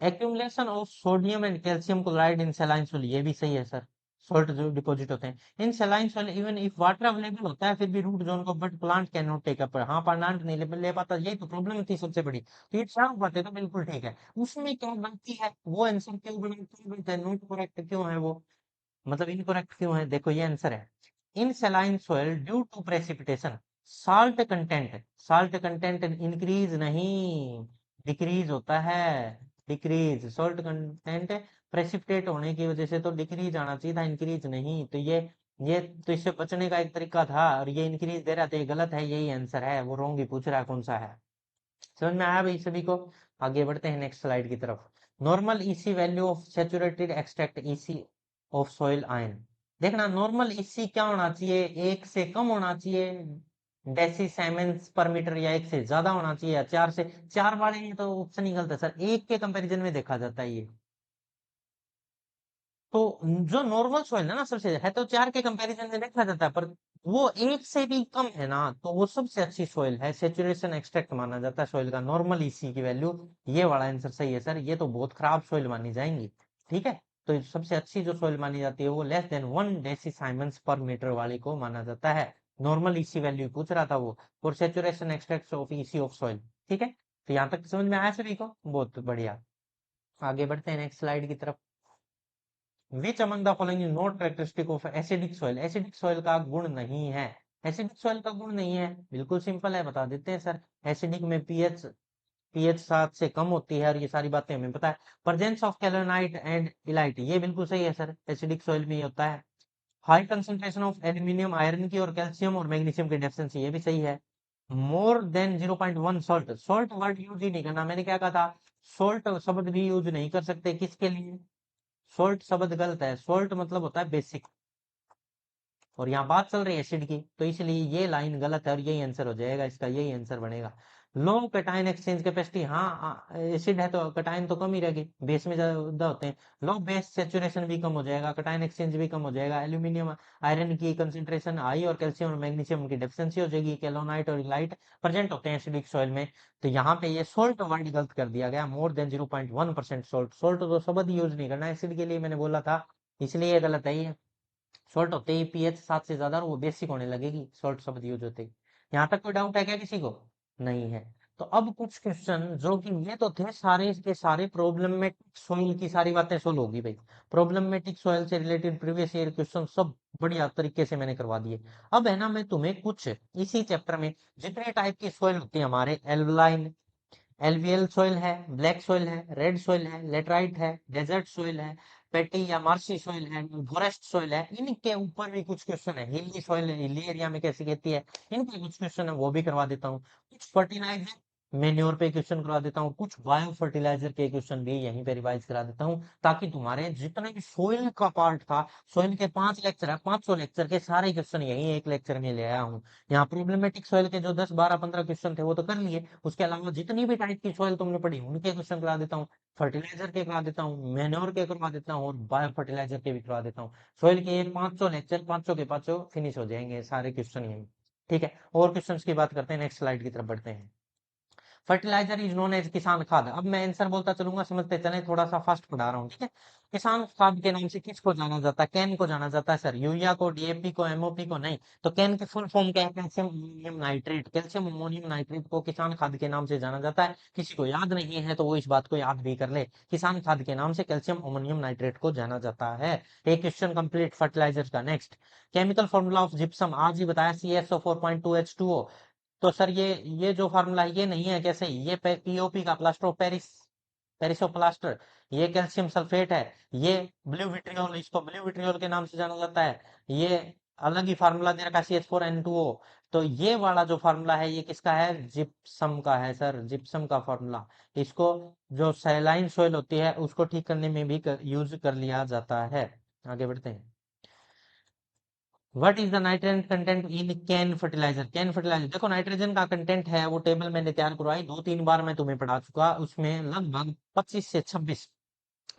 Accumulation of sodium and calcium chloride in saline soil, ये भी सही है सर, सॉल्ट जो डिपॉजिट होते हैं in saline soil even if water available होता है फिर भी रूट जोन को, but plant can not take up, हाँ प्लांट नहीं ले पाता, यही तो प्रॉब्लम थी सबसे बड़ी। तो ये चार बातें तो बिल्कुल ठीक है, उसमें क्या गलती है वो आंसर क्यों बनाते हैं, नॉट करेक्ट क्यों है वो, मतलब इनकरेक्ट क्यों है, देखो ये आंसर है। In saline soil due to precipitation salt content, salt content increase नहीं डिक्रीज होता है, डिक्रीज सॉल्ट कंटेंट प्रेसिपिटेट होने की वजह से तो डिक्रीज आना चाहिए था, इंक्रीज नहीं। तो ये तो इससे बचने का एक तरीका था, और ये इंक्रीज दे रहा था, ये गलत है, यही आंसर है, वो रॉन्ग ही पूछ रहा है कौन सा है। समझ में आया भाई सभी को। आगे बढ़ते हैं नेक्स्ट स्लाइड की तरफ। Normal EC value of saturated extract EC of soil ion, देखना नॉर्मल ईसी क्या होना चाहिए, एक से कम होना चाहिए डेसी साइमेंस पर मीटर, या एक से ज्यादा होना चाहिए, या चार से, चार वाले ये तो ऑप्शन ही गलत है सर, एक के कंपैरिजन में देखा जाता है ये। तो जो नॉर्मल सॉइल है ना सबसे है तो चार के कंपैरिजन में देखा जाता है, पर वो एक से भी कम है ना, तो वो सबसे अच्छी सॉइल है, सेचुरेशन एक्सट्रैक्ट माना जाता है सॉइल का, नॉर्मल ईसी की वैल्यू। ये वाला आंसर सही है सर, ये तो बहुत खराब सॉइल मानी जाएंगी, ठीक है। तो सबसे अच्छी जो सॉइल मानी जाती है वो लेस देन 1 डेसीसाइमन्स पर मीटर वाली को माना जाता है। नॉर्मल ईसी वैल्यू पूछ रहा था वो, और saturation extract of EC of soil, ठीक है। तो यहाँ तक समझ में आया सभी को, बहुत बढ़िया। आगे बढ़ते हैं नेक्स्ट स्लाइड की तरफ। विच among the following is not characteristic of acidic soil, acidic soil का गुण नहीं है, एसिडिक सॉइल का गुण नहीं है, बिल्कुल सिंपल है, बता देते हैं सर। एसिडिक में पीएच 7 से कम होती है, और ये सारी बातें हमें पता है। प्रेजेंस ऑफ कैलोनाइट एंड इलाइट, ये बिल्कुल सही है सर, एसिडिक सॉइल में ये होता है। High concentration of aluminium iron की और कैल्शियम और मैग्नीशियम की डेफिशिएंसी, ये भी सही है। More than 0.1 salt, salt word use ही नहीं करना, मैंने क्या कहा था, सॉल्ट शब्द भी यूज नहीं कर सकते, किसके लिए, सोल्ट शब्द गलत है, सोल्ट मतलब होता है बेसिक, और यहाँ बात चल रही है एसिड की, तो इसलिए ये लाइन गलत है, और यही आंसर हो जाएगा इसका, यही आंसर बनेगा। लो कैटायन एक्सचेंज कैपेसिटी, हाँ एसिड है तो कैटायन तो कम ही रहेगी, बेस में ज्यादा होते हैं। लो बेस सेचुरेशन भी कम हो जाएगा, कैटायन एक्सचेंज भी कम हो जाएगा, एल्यूमिनियम आयरन की कंसेंट्रेशन हाई, और कैल्शियम और मैग्नीशियम की डेफिशिएंसी हो जाएगी, कैलोनाइट और लाइट प्रेजेंट होते हैं एसिडिक सॉइल में। तो यहाँ पे ये सोल्ट वर्ड गलत कर दिया गया, मोर देन 0.1% सोल्ट, सोल्ट तो शब्द यूज नहीं करना एसिड के लिए, मैंने बोला था, इसलिए ये गलत है ये। सॉल्ट होते ही पीएच 7 से ज्यादा और वो बेसिक होने लगेगी, सॉल्ट शब्द यूज होते ही। यहाँ तक कोई डाउट है क्या किसी को, नहीं है। तो अब कुछ क्वेश्चन जो कि ये तो थे सारे के सारे प्रॉब्लमेटिक सोइल की सारी बातें सोल्व होगी भाई, प्रॉब्लमेटिक सोइल से रिलेटेड प्रीवियस ईयर क्वेश्चन सब बढ़िया तरीके से मैंने करवा दिए। अब है ना मैं तुम्हें कुछ इसी चैप्टर में जितने टाइप की सोइल होती है हमारे, एल्वलाइन एलवीएल सोइल है, ब्लैक सोइल है, रेड सोइल है, लेटराइट है, डेजर्ट सोइल है, पेटी या मार्शी सोइल है, फॉरेस्ट सोइल है, इनके ऊपर भी कुछ क्वेश्चन है, हिली सोइल हिली एरिया में कैसी कहती है, इनके कुछ क्वेश्चन है वो भी करवा देता हूँ। कुछ फर्टिलाइजर मेन्योर पे क्वेश्चन करवा देता हूँ, कुछ बायो फर्टिलाइजर के क्वेश्चन भी यहीं पे रिवाइज करा देता हूँ, ताकि तुम्हारे जितने भी सोइल का पार्ट था, सोइल के 5 लेक्चर है, 500 लेक्चर के सारे क्वेश्चन यही एक लेक्चर में ले आया हूँ। यहाँ प्रॉब्लमेटिक सॉइल के जो 10 12 15 क्वेश्चन थे वो तो कर लिए, उसके अलावा जितनी भी टाइप की सॉइल तुमने पढ़ी उनके क्वेश्चन करा देता हूँ, फर्टिलाइजर के करा देता हूँ, मेन्योर के करवा देता हूँ, और बायो फर्टिलाइजर के भी करवा देता हूँ। सॉइल के ये 500 लेक्चर, 500 के 500 फिनिश हो जाएंगे सारे क्वेश्चन यही, ठीक है। और क्वेश्चन की बात करते हैं, नेक्स्ट स्लाइड की तरफ बढ़ते हैं। फर्टिलाइजर इज नोन एज किसान खाद, अब मैं आंसर बोलता चलूंगा, समझते चले, थोड़ा सा फास्ट पढ़ा रहा हूँ, ठीक है। किसान खाद के नाम से किसको जाना जाता है, कैन को जाना जाता है सर, यूरिया को, डीएपी को, एमओपी को नहीं। तो कैन की फुल फॉर्म क्या है, calcium ammonium nitrate, calcium ammonium nitrate को किसान खाद के नाम से जाना जाता है। किसी को याद नहीं है तो वो इस बात को याद भी कर ले, किसान खाद के नाम से कैल्शियम अमोनियम नाइट्रेट को जाना जाता है। एक क्वेश्चन कंप्लीट फर्टिलाइजर का। Next, chemical formula of gypsum, आज ही बताया, CSO4.2H2O। तो सर ये जो फार्मूला है ये नहीं है, कैसे, ये पीओपी का, प्लास्टर ऑफ पेरिस, पेरिसो प्लास्टर, ये कैल्शियम सल्फेट है, ये ब्लू विट्रियोल, इसको ब्लू विट्रियोल के नाम से जाना जाता है, ये अलग ही फार्मूला दे रखा है CH4N2O। तो ये वाला जो फार्मूला है ये किसका है, जिप्सम का है सर, जिप्सम का फार्मूला। इसको जो सैलाइन सोइल होती है उसको ठीक करने में भी यूज कर लिया जाता है। आगे बढ़ते हैं। What is the nitrogen content in CAN fertilizer? CAN fertilizer, देखो नाइट्रोजन का कंटेंट है, वो टेबल मैंने तैयार करवाई, 2-3 बार मैं तुम्हें पढ़ा चुका। उसमें लगभग 25 से 26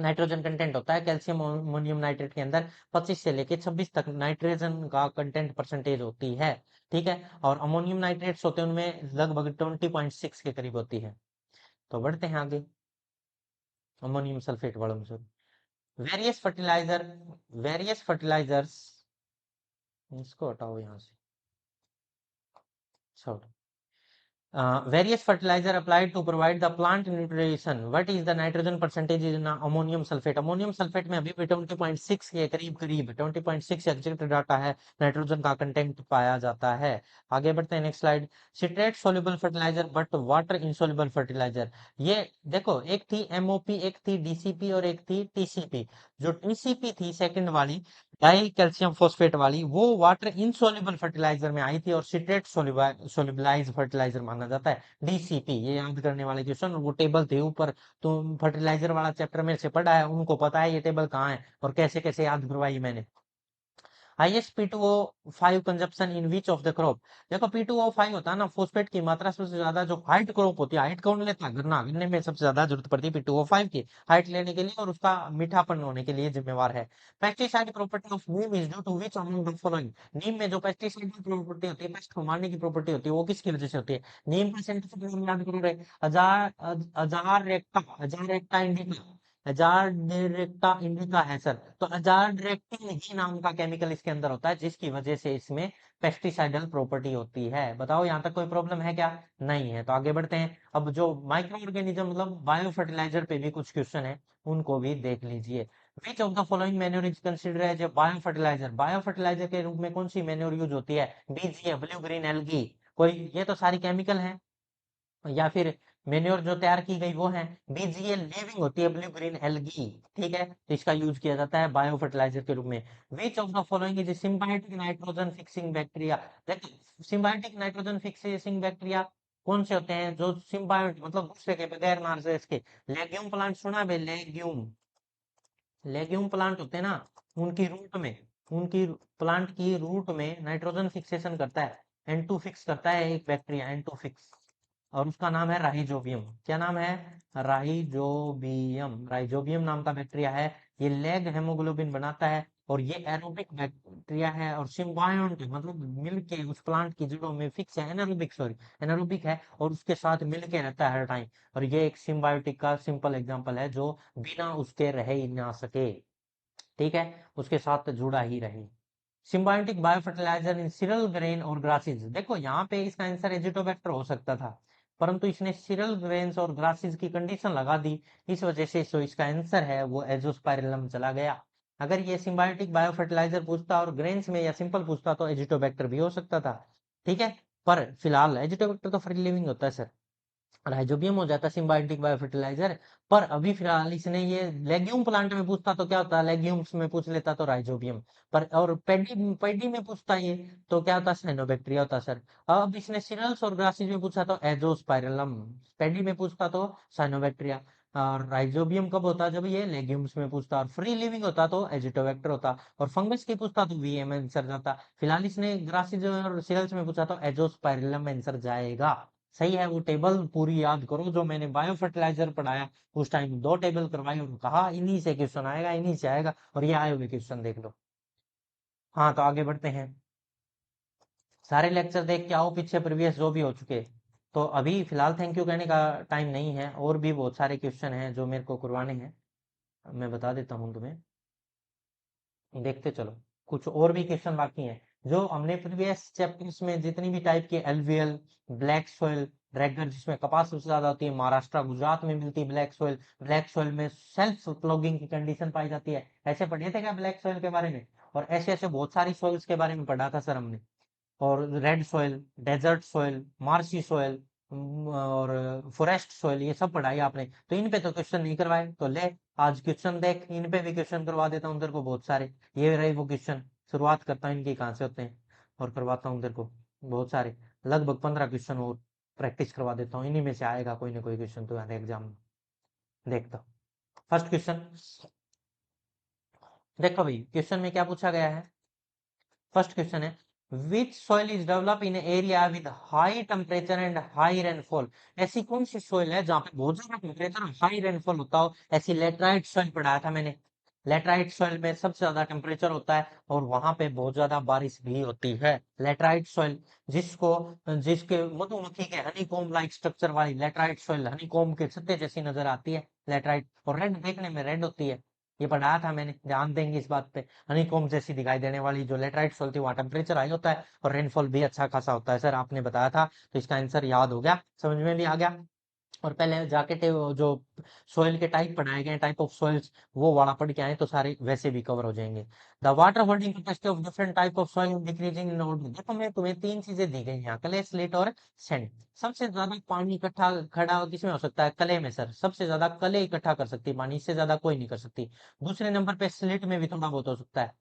नाइट्रोजन कंटेंट होता है। कैल्शियम अमोनियम नाइट्रेट के अंदर 25 से लेके 26 तक नाइट्रोजन का कंटेंट परसेंटेज होती है। ठीक है, और अमोनियम नाइट्रेट्स होते हैं उनमें लगभग 20.6 के करीब होती है। तो बढ़ते हैं आगे, अमोनियम सल्फेट वालों में। वेरियस फर्टिलाइजर, वेरियस फर्टिलाइजर्स, इसको हटाओ यहाँ से, छोड़। Various fertilizer applied to provide the plant nutrition. What is the nitrogen percentage in ammonium sulfate? Ammonium sulphate में अभी भी 20.6 के करीब करीब 20.6 एग्जैक्ट डाटा है, नाइट्रोजन का कंटेंट पाया जाता है। आगे बढ़ते हैं, next slide. Citrate soluble fertilizer but water insoluble fertilizer. ये देखो, एक थी एमओपी, एक थी डीसीपी और एक थी टीसीपी। जो टीसीपी थी सेकंड वाली, डाई कैल्शियम फोस्फेट वाली, वो वाटर इनसोल्युबल फर्टिलाइजर में आई थी और सिट्रेट सोल्युबलाइज फर्टिलाइजर माना जाता है, डीसीपी। ये याद करने वाले क्वेश्चन, वो टेबल थे ऊपर, तुम फर्टिलाइजर वाला चैप्टर में से पढ़ा है, उनको पता है ये टेबल कहाँ है और कैसे कैसे याद करवाई मैंने। Highest P2O5 consumption in which of the crop? देखो P2O5 होता है ना, फोस्फेट की मात्रा सबसे ज्यादा जो हाइट क्रॉप होती है, हाइट कौन लेता है? गन्ना। गन्ने में सबसे ज्यादा जरूरत पड़ती है P2O5 की, हाइट लेने के लिए और उसका मीठापन होने के लिए जिम्मेवार है। Pesticide property of neem is due to which among the following? नीम में जो पेस्टिसाइड की प्रॉपर्टी होती है, पेस्ट को मारने की प्रॉपर्टी होती है, वो किसकी वजह से होती है? नीम का साइंटिफिक नेम याद करो रे, अजार रेक्टा इंडिका। अजार डायरेक्टा इंडिका है सर। तो अजार डायरेक्टिन ही नाम का केमिकल इसके अंदर होता है, जिसकी वजह से इसमें पेस्टिसाइडल प्रॉपर्टी होती है। बताओ यहाँ तक कोई प्रॉब्लम है क्या? नहीं है। तो आगे बढ़ते हैं। अब जो माइक्रो ऑर्गेनिज्म मतलब बायो फर्टिलाइजर पे भी कुछ क्वेश्चन है, उनको भी देख लीजिए। Which of the following manure is consider as a bio fertilizer? Bio fertilizer के रूप में कौन सी मैन्योर यूज होती है? BGA, blue green algae. कोई, ये तो सारी केमिकल है, या फिर मेन्योर जो तैयार की गई वो है बीजीए लिविंग होती है, ब्लू ग्रीन एल्गी। ठीक है, तो इसका यूज किया जाता है बायो फर्टिलाइजर के रूप में। विच of the following is symbiotic nitrogen fixing bacteria? देखिए, सिम्बायोटिक नाइट्रोजन फिक्सिंग बैक्टीरिया कौन से होते हैं? जो सिम्बायोट मतलब दूसरे के बगैर मार से इसके, लेग्यूम प्लांट सुना है? लेग्यूम, लेग्यूम प्लांट होते हैं ना, उनकी रूट में, उनकी प्लांट की रूट में नाइट्रोजन फिक्सेशन करता है, एन टू फिक्स करता है एक बैक्टीरिया, एन टू फिक्स, और उसका नाम है राइजोबियम। क्या नाम है? राइजोबियम। राइजोबियम नाम का बैक्टीरिया है। ये लेग हेमोग्लोबिन बनाता है और ये एरोबिक बैक्टीरिया है और सिम्बायोट मतलब मिलके उस प्लांट की जड़ों में फिक्स है, एनारोबिक सॉरी, एनारोबिक है और उसके साथ मिलके रहता है हर टाइम। और ये एक सिम्बायोटिक का सिंपल एग्जांपल है जो बिना उसके रह ही ना सके। ठीक है, उसके साथ जुड़ा ही रहे। सिम्बायोटिक बायोफर्टिलाइजर इन सिरल ग्रेन और ग्रासेस। देखो यहाँ पे इसका आंसर एजिटोबैक्टर हो सकता था, परंतु इसने सिरल ग्रेन्स और ग्रासेस की कंडीशन लगा दी, इस वजह से जो इसका आंसर है वो एजोस्पाइरिलम चला गया। अगर ये सिम्बायोटिक बायोफर्टिलाइजर पूछता और ग्रेन्स में या सिंपल पूछता तो एजिटोबैक्टर भी हो सकता था। ठीक है, पर फिलहाल एजिटोबैक्टर तो फ्री लिविंग होता है सर, राइजोबियम हो जाता सिम्बायोटिक बायोफर्टिलाइजर। पर अभी फिलहाल इसने ये लेग्यूम प्लांट में पूछता तो क्या होता, लेग्यूम्स में पूछ लेता तो राइजोबियम। पर और पेडी पेडी में पूछता ये तो क्या होता, साइनोबैक्टीरिया होता सर। अब इसने सिरल्स और ग्रासेस में पूछा तो एजोस्पाइरलम, पेडी में पूछता तो साइनोबैक्टीरिया, और राइजोबियम कब होता जब ये लेग्यूम्स में पूछता, और फ्री लिविंग होता तो एजिटोबैक्टर होता, और फंगस की पूछता तो वीएम आंसर जाता। फिलहाल इसने ग्रासेस और सिरल्स में पूछा तो एजोस्पाइरलम आंसर जाएगा। सही है, वो टेबल पूरी याद करो जो मैंने बायो फर्टिलाइजर पढ़ाया उस टाइम, 2 टेबल करवाई और कहा इन्हीं से क्वेश्चन आएगा, इन्हीं से आएगा, और ये आए हुए क्वेश्चन देख लो। हाँ, तो आगे बढ़ते हैं। सारे लेक्चर देख के आओ पीछे प्रीवियस जो भी हो चुके। तो अभी फिलहाल थैंक यू कहने का टाइम नहीं है, और भी बहुत सारे क्वेश्चन हैं जो मेरे को करवाने हैं, मैं बता देता हूँ तुम्हें, देखते चलो। कुछ और भी क्वेश्चन बाकी हैं जो हमने प्रीवियस चैप्टर्स में, जितनी भी टाइप के एलवीएल, ब्लैक सोइल, ड्रैगन जिसमें कपास सबसे ज्यादा होती है, महाराष्ट्र गुजरात में मिलती है ब्लैक सोइल, ब्लैक सोइल में सेल्फ प्लॉगिंग की कंडीशन पाई जाती है। ऐसे पढ़े थे क्या ब्लैक सोइल के बारे में? और ऐसे ऐसे बहुत सारी सोइल्स के बारे में पढ़ा था सर हमने। और red soil, desert soil, marshy soil और फॉरेस्ट सॉइल, ये सब पढ़ाई आपने, तो इन पे तो क्वेश्चन नहीं करवाए, तो ले आज क्वेश्चन देख, इन पे भी क्वेश्चन करवा देता हूँ तेरे को बहुत सारे। ये रहे वो क्वेश्चन, शुरुआत करता हूँ इनकी कहाँ से होते हैं और करवाता हूँ तेरे को बहुत सारे, लगभग 15 क्वेश्चन और प्रैक्टिस करवा देता हूँ, इन्हीं में से आएगा कोई ना कोई क्वेश्चन तुम्हारे एग्जाम में। देखता, फर्स्ट क्वेश्चन, देखो भाई क्वेश्चन में क्या पूछा गया है। फर्स्ट क्वेश्चन है विच soil is develop in area with high temperature and high rainfall. ऐसी कौन सी सॉइल है जहां पे बहुत ज्यादा टेम्परेचर और हाई रेनफॉल होता हो। ऐसी लेटराइट सॉइल पढ़ाया था मैंने। लेटराइट सॉइल में सबसे ज्यादा टेम्परेचर होता है और वहां पे बहुत ज्यादा बारिश भी होती है। लेटराइट सॉइल जिसको जिसके मधुमक्खी के हनीकॉम्ब लाइक स्ट्रक्चर वाली लेटराइट सॉइल हनीकॉम्ब के छत्ते जैसी नजर आती है। लेटराइट और रेड देखने में रेड होती है। ये पढ़ाया था मैंने, ध्यान देंगे इस बात पे। हनीकॉम्ब जैसी दिखाई देने वाली जो लेटराइट सॉइल थी वहाँ टेम्परेचर हाई होता है और रेनफॉल भी अच्छा खासा होता है। सर आपने बताया था तो इसका आंसर याद हो गया, समझ में भी आ गया। और पहले जाके जो सोइल के टाइप पढ़ाए गए टाइप ऑफ सोइल्स वो वाला पढ़ के आए तो सारे वैसे भी कवर हो जाएंगे। The water holding capacity of different type of soil decreasing in order. देखो मैं तुम्हें तीन चीजें दी गई यहाँ, क्ले स्लेट और सैंड। सबसे ज्यादा पानी इकट्ठा खड़ा किसमें हो सकता है, क्ले में सर। सबसे ज्यादा क्ले इकट्ठा कर सकती है पानी, इससे ज्यादा कोई नहीं कर सकती। दूसरे नंबर पे स्लिट में भी थोड़ा बहुत हो सकता है,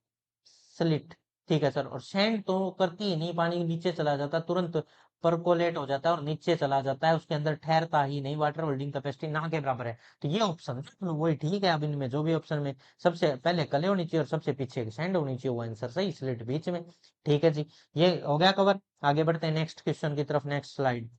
स्लिट। ठीक है सर। और सैंड तो करती ही नहीं, पानी नीचे चला जाता है तुरंत, परकोलेट हो जाता है और नीचे चला जाता है, उसके अंदर ठहरता ही नहीं, वाटर होल्डिंग कैपेसिटी ना के बराबर है। तो ये ऑप्शन वही ठीक है। अब इनमें जो भी ऑप्शन में सबसे पहले कले होनी चाहिए और सबसे पीछे सैंड होनी चाहिए, वो आंसर सही, स्लिट बीच में। ठीक है जी, ये हो गया कवर। आगे बढ़ते हैं नेक्स्ट क्वेश्चन की तरफ। Next slide.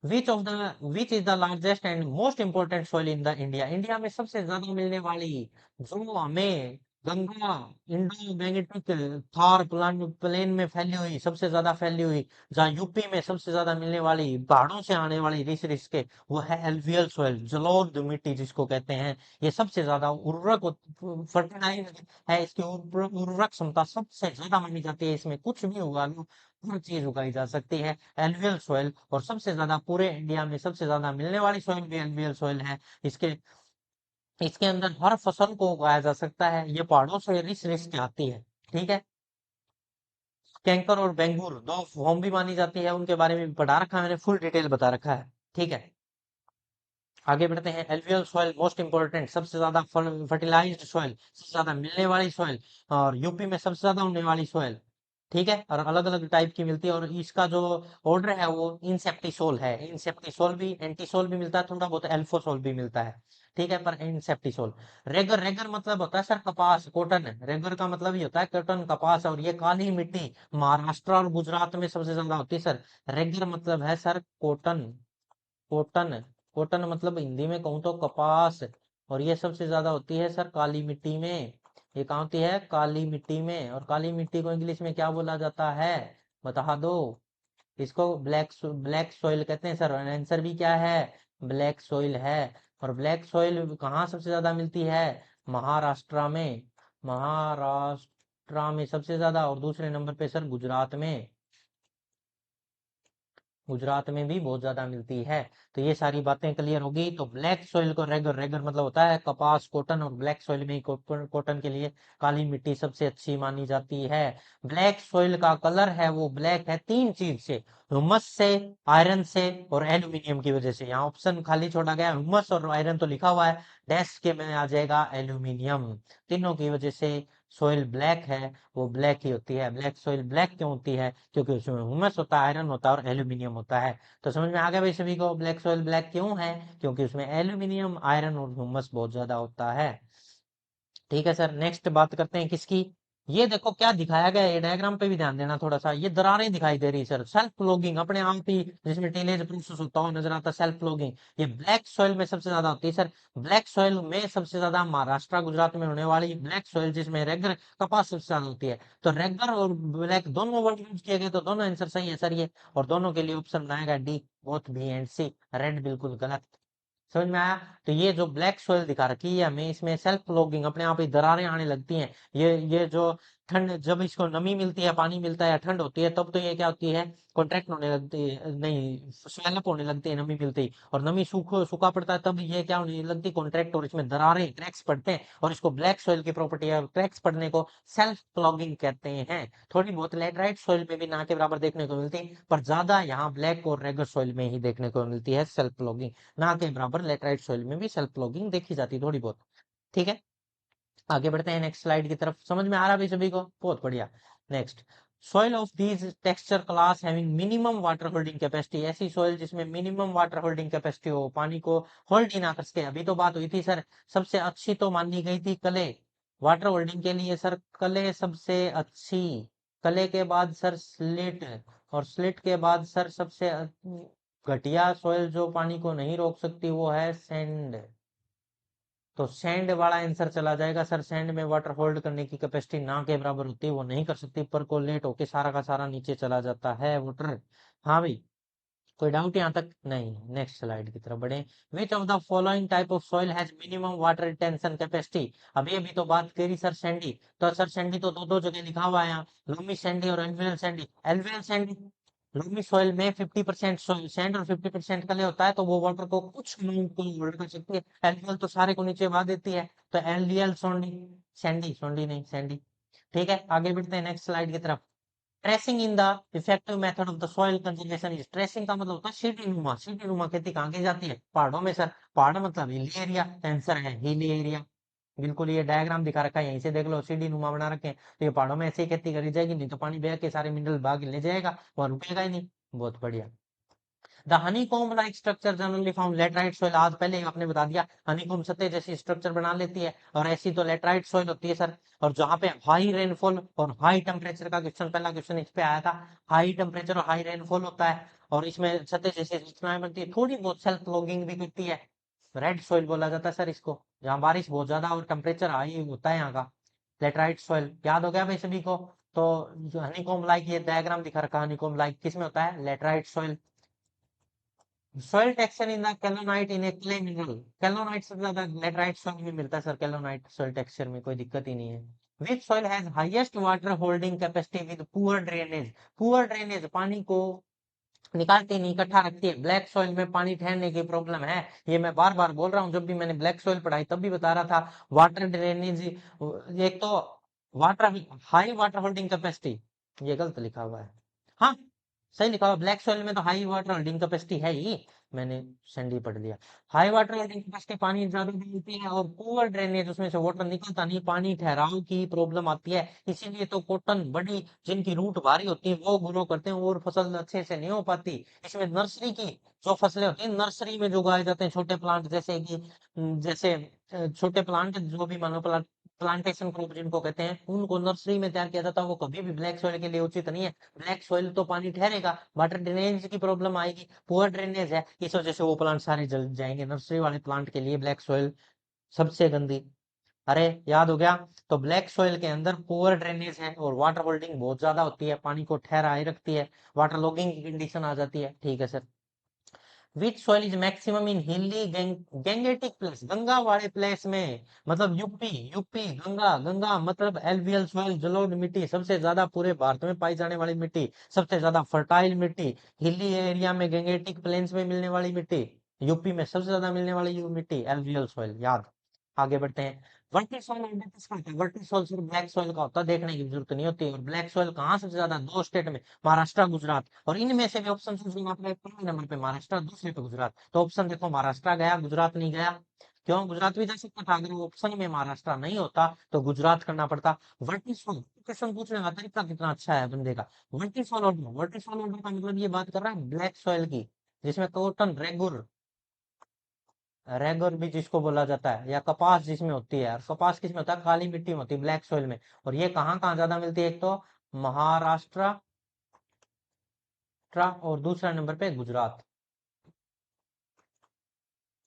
Which is the largest and most important soil in the India. India में सबसे ज्यादा मिलने वाली जो हमें Ganga Indo magnetic Thar plain में फैली हुई, सबसे ज्यादा फैली हुई, जहाँ यूपी में सबसे ज्यादा मिलने वाली पहाड़ों से आने वाली रिस रिस के, वो है एल्वियल सोइल, जलोढ़ मिट्टी जिसको कहते हैं। ये सबसे ज्यादा उर्वरक फर्टिलाइज है, इसकी उर्वरक क्षमता सबसे ज्यादा मानी जाती है। इसमें कुछ भी उगा लो, हर चीज उगाई जा सकती है। एलुवियल सॉइल, और सबसे ज्यादा पूरे इंडिया में सबसे ज्यादा मिलने वाली सॉइल भी एलुवियल सॉइल है। इसके इसके अंदर हर फसल को उगाया जा सकता है। ये पहाड़ों से रिस रिस के आती है। ठीक है। कैंकर और बेंगुर दो फॉर्म भी मानी जाती है, उनके बारे में भी पढ़ा रखा है मैंने, फुल डिटेल बता रखा है। ठीक है। आगे बढ़ते हैं। एलुवियल सॉइल मोस्ट इंपोर्टेंट, सबसे ज्यादा फर्टिलाइज्ड सॉइल, सबसे ज्यादा मिलने वाली सॉइल, और यूपी में सबसे ज्यादा होने वाली सॉइल। ठीक है। और अलग अलग टाइप की मिलती है, और इसका जो ऑर्डर है वो इंसेप्टिसोल है। इंसेप्टिसोल भी, एंटीसोल भी मिलता है थोड़ा बहुत, एल्फोसोल भी मिलता है। ठीक है, पर इंसेप्टिसोल। रेगर, रेगर मतलब होता है सर कपास, कॉटन। रेगर का मतलब ही होता है कॉटन, कपास। और ये काली मिट्टी महाराष्ट्र और गुजरात में सबसे ज्यादा होती है सर। रेगर मतलब है सर कॉटन, कॉटन। कॉटन मतलब हिंदी में कहूँ तो कपास। और ये सबसे ज्यादा होती है सर काली मिट्टी में। ये कहाँ होती है, काली मिट्टी में। और काली मिट्टी को इंग्लिश में क्या बोला जाता है, बता दो। इसको ब्लैक सॉइल कहते हैं सर। आंसर भी क्या है, ब्लैक सॉइल है। और ब्लैक सॉइल कहाँ सबसे ज्यादा मिलती है, महाराष्ट्र में। महाराष्ट्र में सबसे ज्यादा, और दूसरे नंबर पे सर गुजरात में। गुजरात में भी बहुत ज्यादा मिलती है। तो ये सारी बातें क्लियर होगी। तो ब्लैक सॉइल को रेगर, रेगर मतलब होता है कपास, कॉटन, और ब्लैक सॉइल में कॉटन के लिए काली मिट्टी सबसे अच्छी मानी जाती है। ब्लैक सॉइल का कलर है वो ब्लैक है तीन चीज से, ह्यूमस से, आयरन से, और एल्यूमिनियम की वजह से। यहाँ ऑप्शन खाली छोड़ा गया, ह्यूमस और आयरन तो लिखा हुआ है, डैश के में आ जाएगा एल्यूमिनियम। तीनों की वजह से सोइल ब्लैक है, वो ब्लैक ही होती है। ब्लैक सोइल ब्लैक क्यों होती है, क्योंकि उसमें ह्यूमस होता है, आयरन होता है, और एल्यूमिनियम होता है। तो समझ में आ गया भाई सभी को, ब्लैक सोइल ब्लैक क्यों है, क्योंकि उसमें एल्यूमिनियम, आयरन और ह्यूमस बहुत ज्यादा होता है। ठीक है सर। नेक्स्ट बात करते हैं किसकी। ये देखो क्या दिखाया गया है, ये डायग्राम पे भी ध्यान देना थोड़ा सा। ये दरारें दिखाई दे रही सर, सेल्फ लॉगिंग अपने आप ही, जिसमें टीनेज प्रोसेस होता हुआ नजर आता है, सेल्फ लॉगिंग। ये ब्लैक सॉइल में सबसे ज्यादा होती है सर। ब्लैक सॉइल में सबसे ज्यादा महाराष्ट्र गुजरात में होने वाली ब्लैक सॉइल, जिसमें रेगर कपास सबसे ज्यादा होती है। तो रेगर और ब्लैक दोनों वर्ड यूज किए गए, तो दोनों आंसर सही है सर ये। और दोनों के लिए ऑप्शन बनाएगा D, both B and C. Red बिल्कुल गलत। समझ में आया। तो ये जो ब्लैक सोयल दिखा रखी है हमें, इसमें सेल्फ लॉगिंग अपने आप ही दरारें आने लगती हैं। ये जो ठंड, जब इसको नमी मिलती है, पानी मिलता है या ठंड होती है, तब तो ये क्या होती है, कॉन्ट्रैक्ट होने लगती है, नहीं स्वेलअप होने लगती है नमी मिलती ही। और नमी सूखा पड़ता है तब ये क्या होने लगती, कॉन्ट्रैक्ट, और इसमें दरारें, क्रैक्स पड़ते हैं। और इसको ब्लैक सोयल की प्रॉपर्टी है, क्रैक्स पड़ने को सेल्फ लॉगिंग कहते हैं। थोड़ी बहुत लेटराइट सोयल में भी ना के बराबर देखने को मिलती है, पर ज्यादा यहाँ ब्लैक और रेगर सोयल में ही देखने को मिलती है सेल्फ लॉगिंग। ना के बराबर लेटराइट सॉइल में भी सेल्फ लॉगिंग देखी जाती है थोड़ी बहुत। ठीक है। आगे बढ़ते हैं नेक्स्ट स्लाइड की तरफ। समझ में आ रहा है भाई सभी को, बहुत बढ़िया। Next, soil of these texture class having minimum water holding capacity. ऐसी सॉइल जिसमें मिनिमम वाटर होल्डिंग कैपेसिटी हो, पानी को होल्ड ही ना कर सके। अभी तो बात हुई थी सर, सबसे अच्छी तो मानी गई थी क्ले, वाटर होल्डिंग के लिए सर क्ले सबसे अच्छी, क्ले के बाद सर स्लिट, और स्लिट के बाद सर सबसे घटिया सॉइल जो पानी को नहीं रोक सकती वो है सैंड। तो सैंड वाला आंसर चला जाएगा सर। सैंड में वाटर होल्ड करने की कैपेसिटी ना के बराबर होती है, वो नहीं कर सकती, परकोलेट होके सारा का सारा नीचे चला जाता है वाटर। हाँ भाई, कोई डाउट यहाँ तक नहीं? नेक्स्ट स्लाइड की तरफ बढ़े। विच of the following type of soil has minimum water retention capacity? अभी अभी तो बात करी सर सैंडी, तो सर सैंडी तो दो दो जगह लिखा हुआ है यहाँ, लोमी सैंडी और एल्वियल सैंडी। एल्वियल सैंडी, लोमी सॉइल में 50% सैंड और 50% कले होता है, तो वो वाटर को कुछ अमाउंट को होल्ड कर सकती है। एल्वियल तो सारे को नीचे बहा देती है, तो एल्वियल सॉन्डी, सैंडी सॉन्डी नहीं सैंडी। ठीक है, आगे बढ़ते हैं नेक्स्ट स्लाइड की तरफ। Tracing in the effective method of the soil conservation is, tracing का मतलब होता है सीढ़ी नुमा। सीढ़ी नुमा खेती कहाँ की जाती है? पहाड़ों में सर। पहाड़ मतलब हिली एरिया, आंसर है हिली एरिया। बिल्कुल, ये डायग्राम दिखा रखा है, यहीं से देख लो, सीढ़ी नुमा बना रखे हैं, तो ये पहाड़ों में ऐसी खेती करी जाएगी, नहीं तो पानी बह के सारे मिनरल भाग ले जाएगा, वहां रुकेगा ही नहीं। बहुत बढ़िया। The honeycomb like structure generally found laterite soil, आज पहले ही आपने बता दिया, हनीकॉम्ब सतह जैसी स्ट्रक्चर बना लेती है, और ऐसी तो लेटराइट सॉइल होती है सर। और जहां पे हाई रेनफॉल और हाई टेम्परेचर का क्वेश्चन, पहला क्वेश्चन इस पे आया था, हाई टेम्परेचर और हाई रेनफॉल होता है, और इसमें सतह जैसी संरचनाएं बनती है, थोड़ी बहुत सेल्फ लॉगिंग भी करती है। रेड सॉइल बोला जाता है सर इसको, जहाँ बारिश बहुत ज्यादा और टेम्परेचर हाई होता है यहाँ का। लेटराइट सॉइल याद हो गया भाई सभी को? तो जो हनीकॉम्ब लाइक, ये डायग्राम दिखा रखा है, हनीकॉम्ब लाइक किस में होता है? Laterite soil. Soil texture in the kaolinite in a clay mineral, kaolinite सबसे ज्यादा लेटराइट सॉइल में मिलता है सर, कैलोनाइट सॉइल टेक्सचर में कोई दिक्कत ही नहीं है। विच soil has highest water holding capacity with poor drainage, poor drainage पानी को निकालती नहीं, इकट्ठा रखती है। ब्लैक सॉइल में पानी ठहरने की प्रॉब्लम है, ये मैं बार बार बोल रहा हूँ, जब भी मैंने ब्लैक सॉइल पढ़ाई तब भी बता रहा था। वाटर ड्रेनेज, एक तो water, high water holding capacity, ये गलत लिखा हुआ है। हाँ, सही लिखा हुआ, ब्लैक सॉइल में तो हाई वाटर होल्डिंग कैपेसिटी है ही, मैंने सैंडी पढ़ लिया। हाई वाटर होल्डिंग कैपेसिटी, पानी ज्यादा डालती है, और पुअर ड्रेनेज, उसमें से वाटर निकलता नहीं, पानी ठहराव की प्रॉब्लम आती है, इसीलिए तो कॉटन बड़ी, जिनकी रूट भारी होती है वो ग्रो करते हैं, और फसल अच्छे से नहीं हो पाती। इसमें नर्सरी की जो फसलें होती हैं, नर्सरी में जो उगाए जाते हैं छोटे प्लांट, जैसे कि जैसे छोटे प्लांट जो भी मानो प्लांटेशन क्रॉप जिनको कहते हैं, उनको नर्सरी में तैयार किया जाता है, वो कभी भी ब्लैक सॉइल के लिए उचित नहीं है। ब्लैक सॉइल तो पानी ठहरेगा, वाटर ड्रेनेज की प्रॉब्लम आएगी, पुअर ड्रेनेज है, इस वजह से वो प्लांट सारे जल जाएंगे। नर्सरी वाले प्लांट के लिए ब्लैक सॉइल सबसे गंदी। अरे याद हो गया? तो ब्लैक सॉइल के अंदर पुअर ड्रेनेज है, और वाटर होल्डिंग बहुत ज्यादा होती है, पानी को ठहराए रखती है, वाटर लॉगिंग की कंडीशन आ जाती है। ठीक है sir. Which soil is maximum in हिली गैंगेटिक प्लेस, गंगा वाले प्लेस में, मतलब यूपी, यूपी गंगा, गंगा मतलब एलवीएल सॉइल, जलोढ़ मिट्टी, सबसे ज्यादा पूरे भारत में पाई जाने वाली मिट्टी, सबसे ज्यादा फर्टाइल मिट्टी, हिली एरिया में गैंगेटिक प्लेन्स में मिलने वाली मिट्टी, यूपी में सबसे ज्यादा मिलने वाली मिट्टी एलवीएल सॉइल, याद। आगे बढ़ते हैं। वर्टी सॉइल अंडर किसका होता है? वर्टी सॉइल सिर्फ ब्लैक सॉइल का होता है, देखने की जरूरत नहीं होती। और ब्लैक सॉइल कहाँ सबसे ज्यादा? दो स्टेट में, महाराष्ट्र गुजरात, और इनमें से भी ऑप्शन आपने पहले नंबर पे महाराष्ट्र, दूसरे पे गुजरात, तो ऑप्शन देखो, महाराष्ट्र गया, गुजरात नहीं गया। क्यों? गुजरात भी जा सकता था, अगर वो ऑप्शन में महाराष्ट्र नहीं होता तो गुजरात करना पड़ता। वर्टिसोल क्वेश्चन पूछने का तरीका कितना अच्छा है बंदे का। वर्टिसोल ऑर्डर, वर्टिसोल ऑर्डर का मतलब ये बात कर रहा है ब्लैक सॉइल की, जिसमें कॉटन, रेगुर, रेगर भी जिसको बोला जाता है, या कपास जिसमें होती है, और कपास किसमें होता है? काली मिट्टी में होती है, ब्लैक सॉइल में। और ये कहाँ कहाँ ज्यादा मिलती है? एक तो महाराष्ट्र, और दूसरा नंबर पे गुजरात।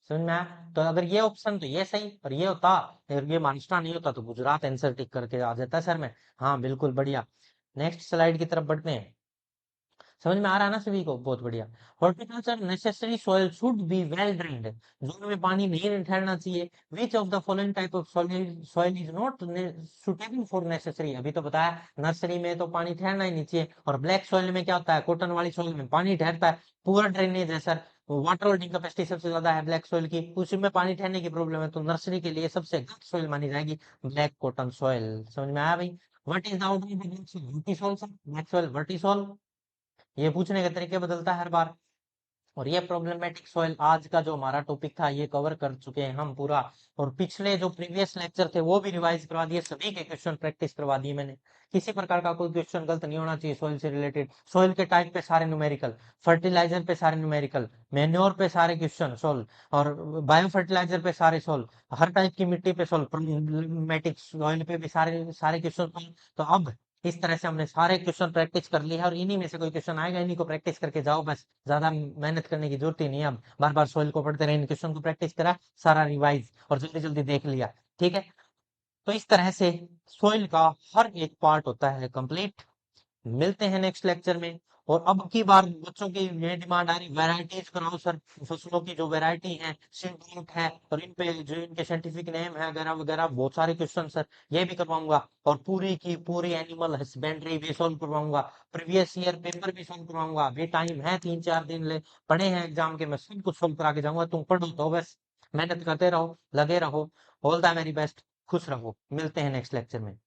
समझ में आया? तो अगर ये ऑप्शन, तो ये सही, और ये होता, अगर ये महाराष्ट्र नहीं होता तो गुजरात आंसर टिक करके आ जाता है सर में। हाँ बिल्कुल बढ़िया। नेक्स्ट स्लाइड की तरफ बढ़ते हैं। समझ में आ रहा है ना सभी को? बहुत बढ़िया। Horticulture necessary soil should be well drained, zone में पानी नहीं ठहरना चाहिए। विच of the following type of soil is not suitable for necessary, अभी तो बताया, नर्सरी में तो पानी ठहरना ही नहीं चाहिए। और ब्लैक सॉइल में क्या होता है? कॉटन वाली सॉइल में पानी ठहरता है, पुअर ड्रेनेज है सर, वाटर होल्डिंग कैपेसिटी सबसे ज्यादा है ब्लैक सॉइल की, उसमें पानी ठहरने की प्रॉब्लम है, तो नर्सरी के लिए सबसे गलत सॉइल मानी जाएगी ब्लैक कॉटन सॉइल। समझ में आया भाई? What is the outline of vertisol? Sir black soil, vertisol, ये पूछने का तरीके बदलता है हर बार। और ये प्रॉब्लमेटिक सॉइल आज का जो हमारा टॉपिक था ये कवर कर चुके हैं हम पूरा। और पिछले जो प्रीवियस लेक्चर थे वो भी रिवाइज करवा दिए, सभी के क्वेश्चन प्रैक्टिस करवा दिए मैंने। किसी प्रकार का कोई क्वेश्चन गलत नहीं होना चाहिए सॉइल से रिलेटेड। सॉइल के टाइप पे सारे न्यूमेरिकल, फर्टिलाइजर पे सारे न्यूमेरिकल, मेन्योर पे सारे क्वेश्चन सोल्व, और बायो फर्टिलाइजर पे सारे सोल्व, हर टाइप की मिट्टी पे सोल्व, प्रॉब्लमेटिक सॉइल पे भी सारे सारे क्वेश्चन सोल्व। तो अब इस तरह से हमने सारे क्वेश्चन प्रैक्टिस कर लिए हैं, और इन्हीं में से कोई क्वेश्चन आएगा, इन्हीं को प्रैक्टिस करके जाओ बस। ज्यादा मेहनत करने की जरूरत ही नहीं है। अब बार बार सोइल को पढ़ते रहे, इन क्वेश्चन को प्रैक्टिस करा, सारा रिवाइज और जल्दी जल्दी देख लिया। ठीक है, तो इस तरह से सोइल का हर एक पार्ट होता है कंप्लीट। मिलते हैं नेक्स्ट लेक्चर में। और अब की बार बच्चों की ये डिमांड आ रही, वैरायटीज कराओ सर, फसलों की जो वैरायटी है, सीड है, और इन पे जो इनके साइंटिफिक नेम है वगैरह वगैरह, बहुत सारे क्वेश्चन सर ये भी करवाऊंगा। और पूरी की पूरी एनिमल हस्बेंड्री भी सॉल्व करवाऊंगा, प्रीवियस ईयर पेपर भी सॉल्व करवाऊंगा। अभी टाइम है, 3-4 दिन ले पड़े हैं एग्जाम के, मैं सब कुछ सॉल्व करा के जाऊंगा। तुम पढ़ो तो बस, मेहनत करते रहो, लगे रहो। ऑल द वेरी बेस्ट, खुश रहो। मिलते हैं नेक्स्ट लेक्चर में।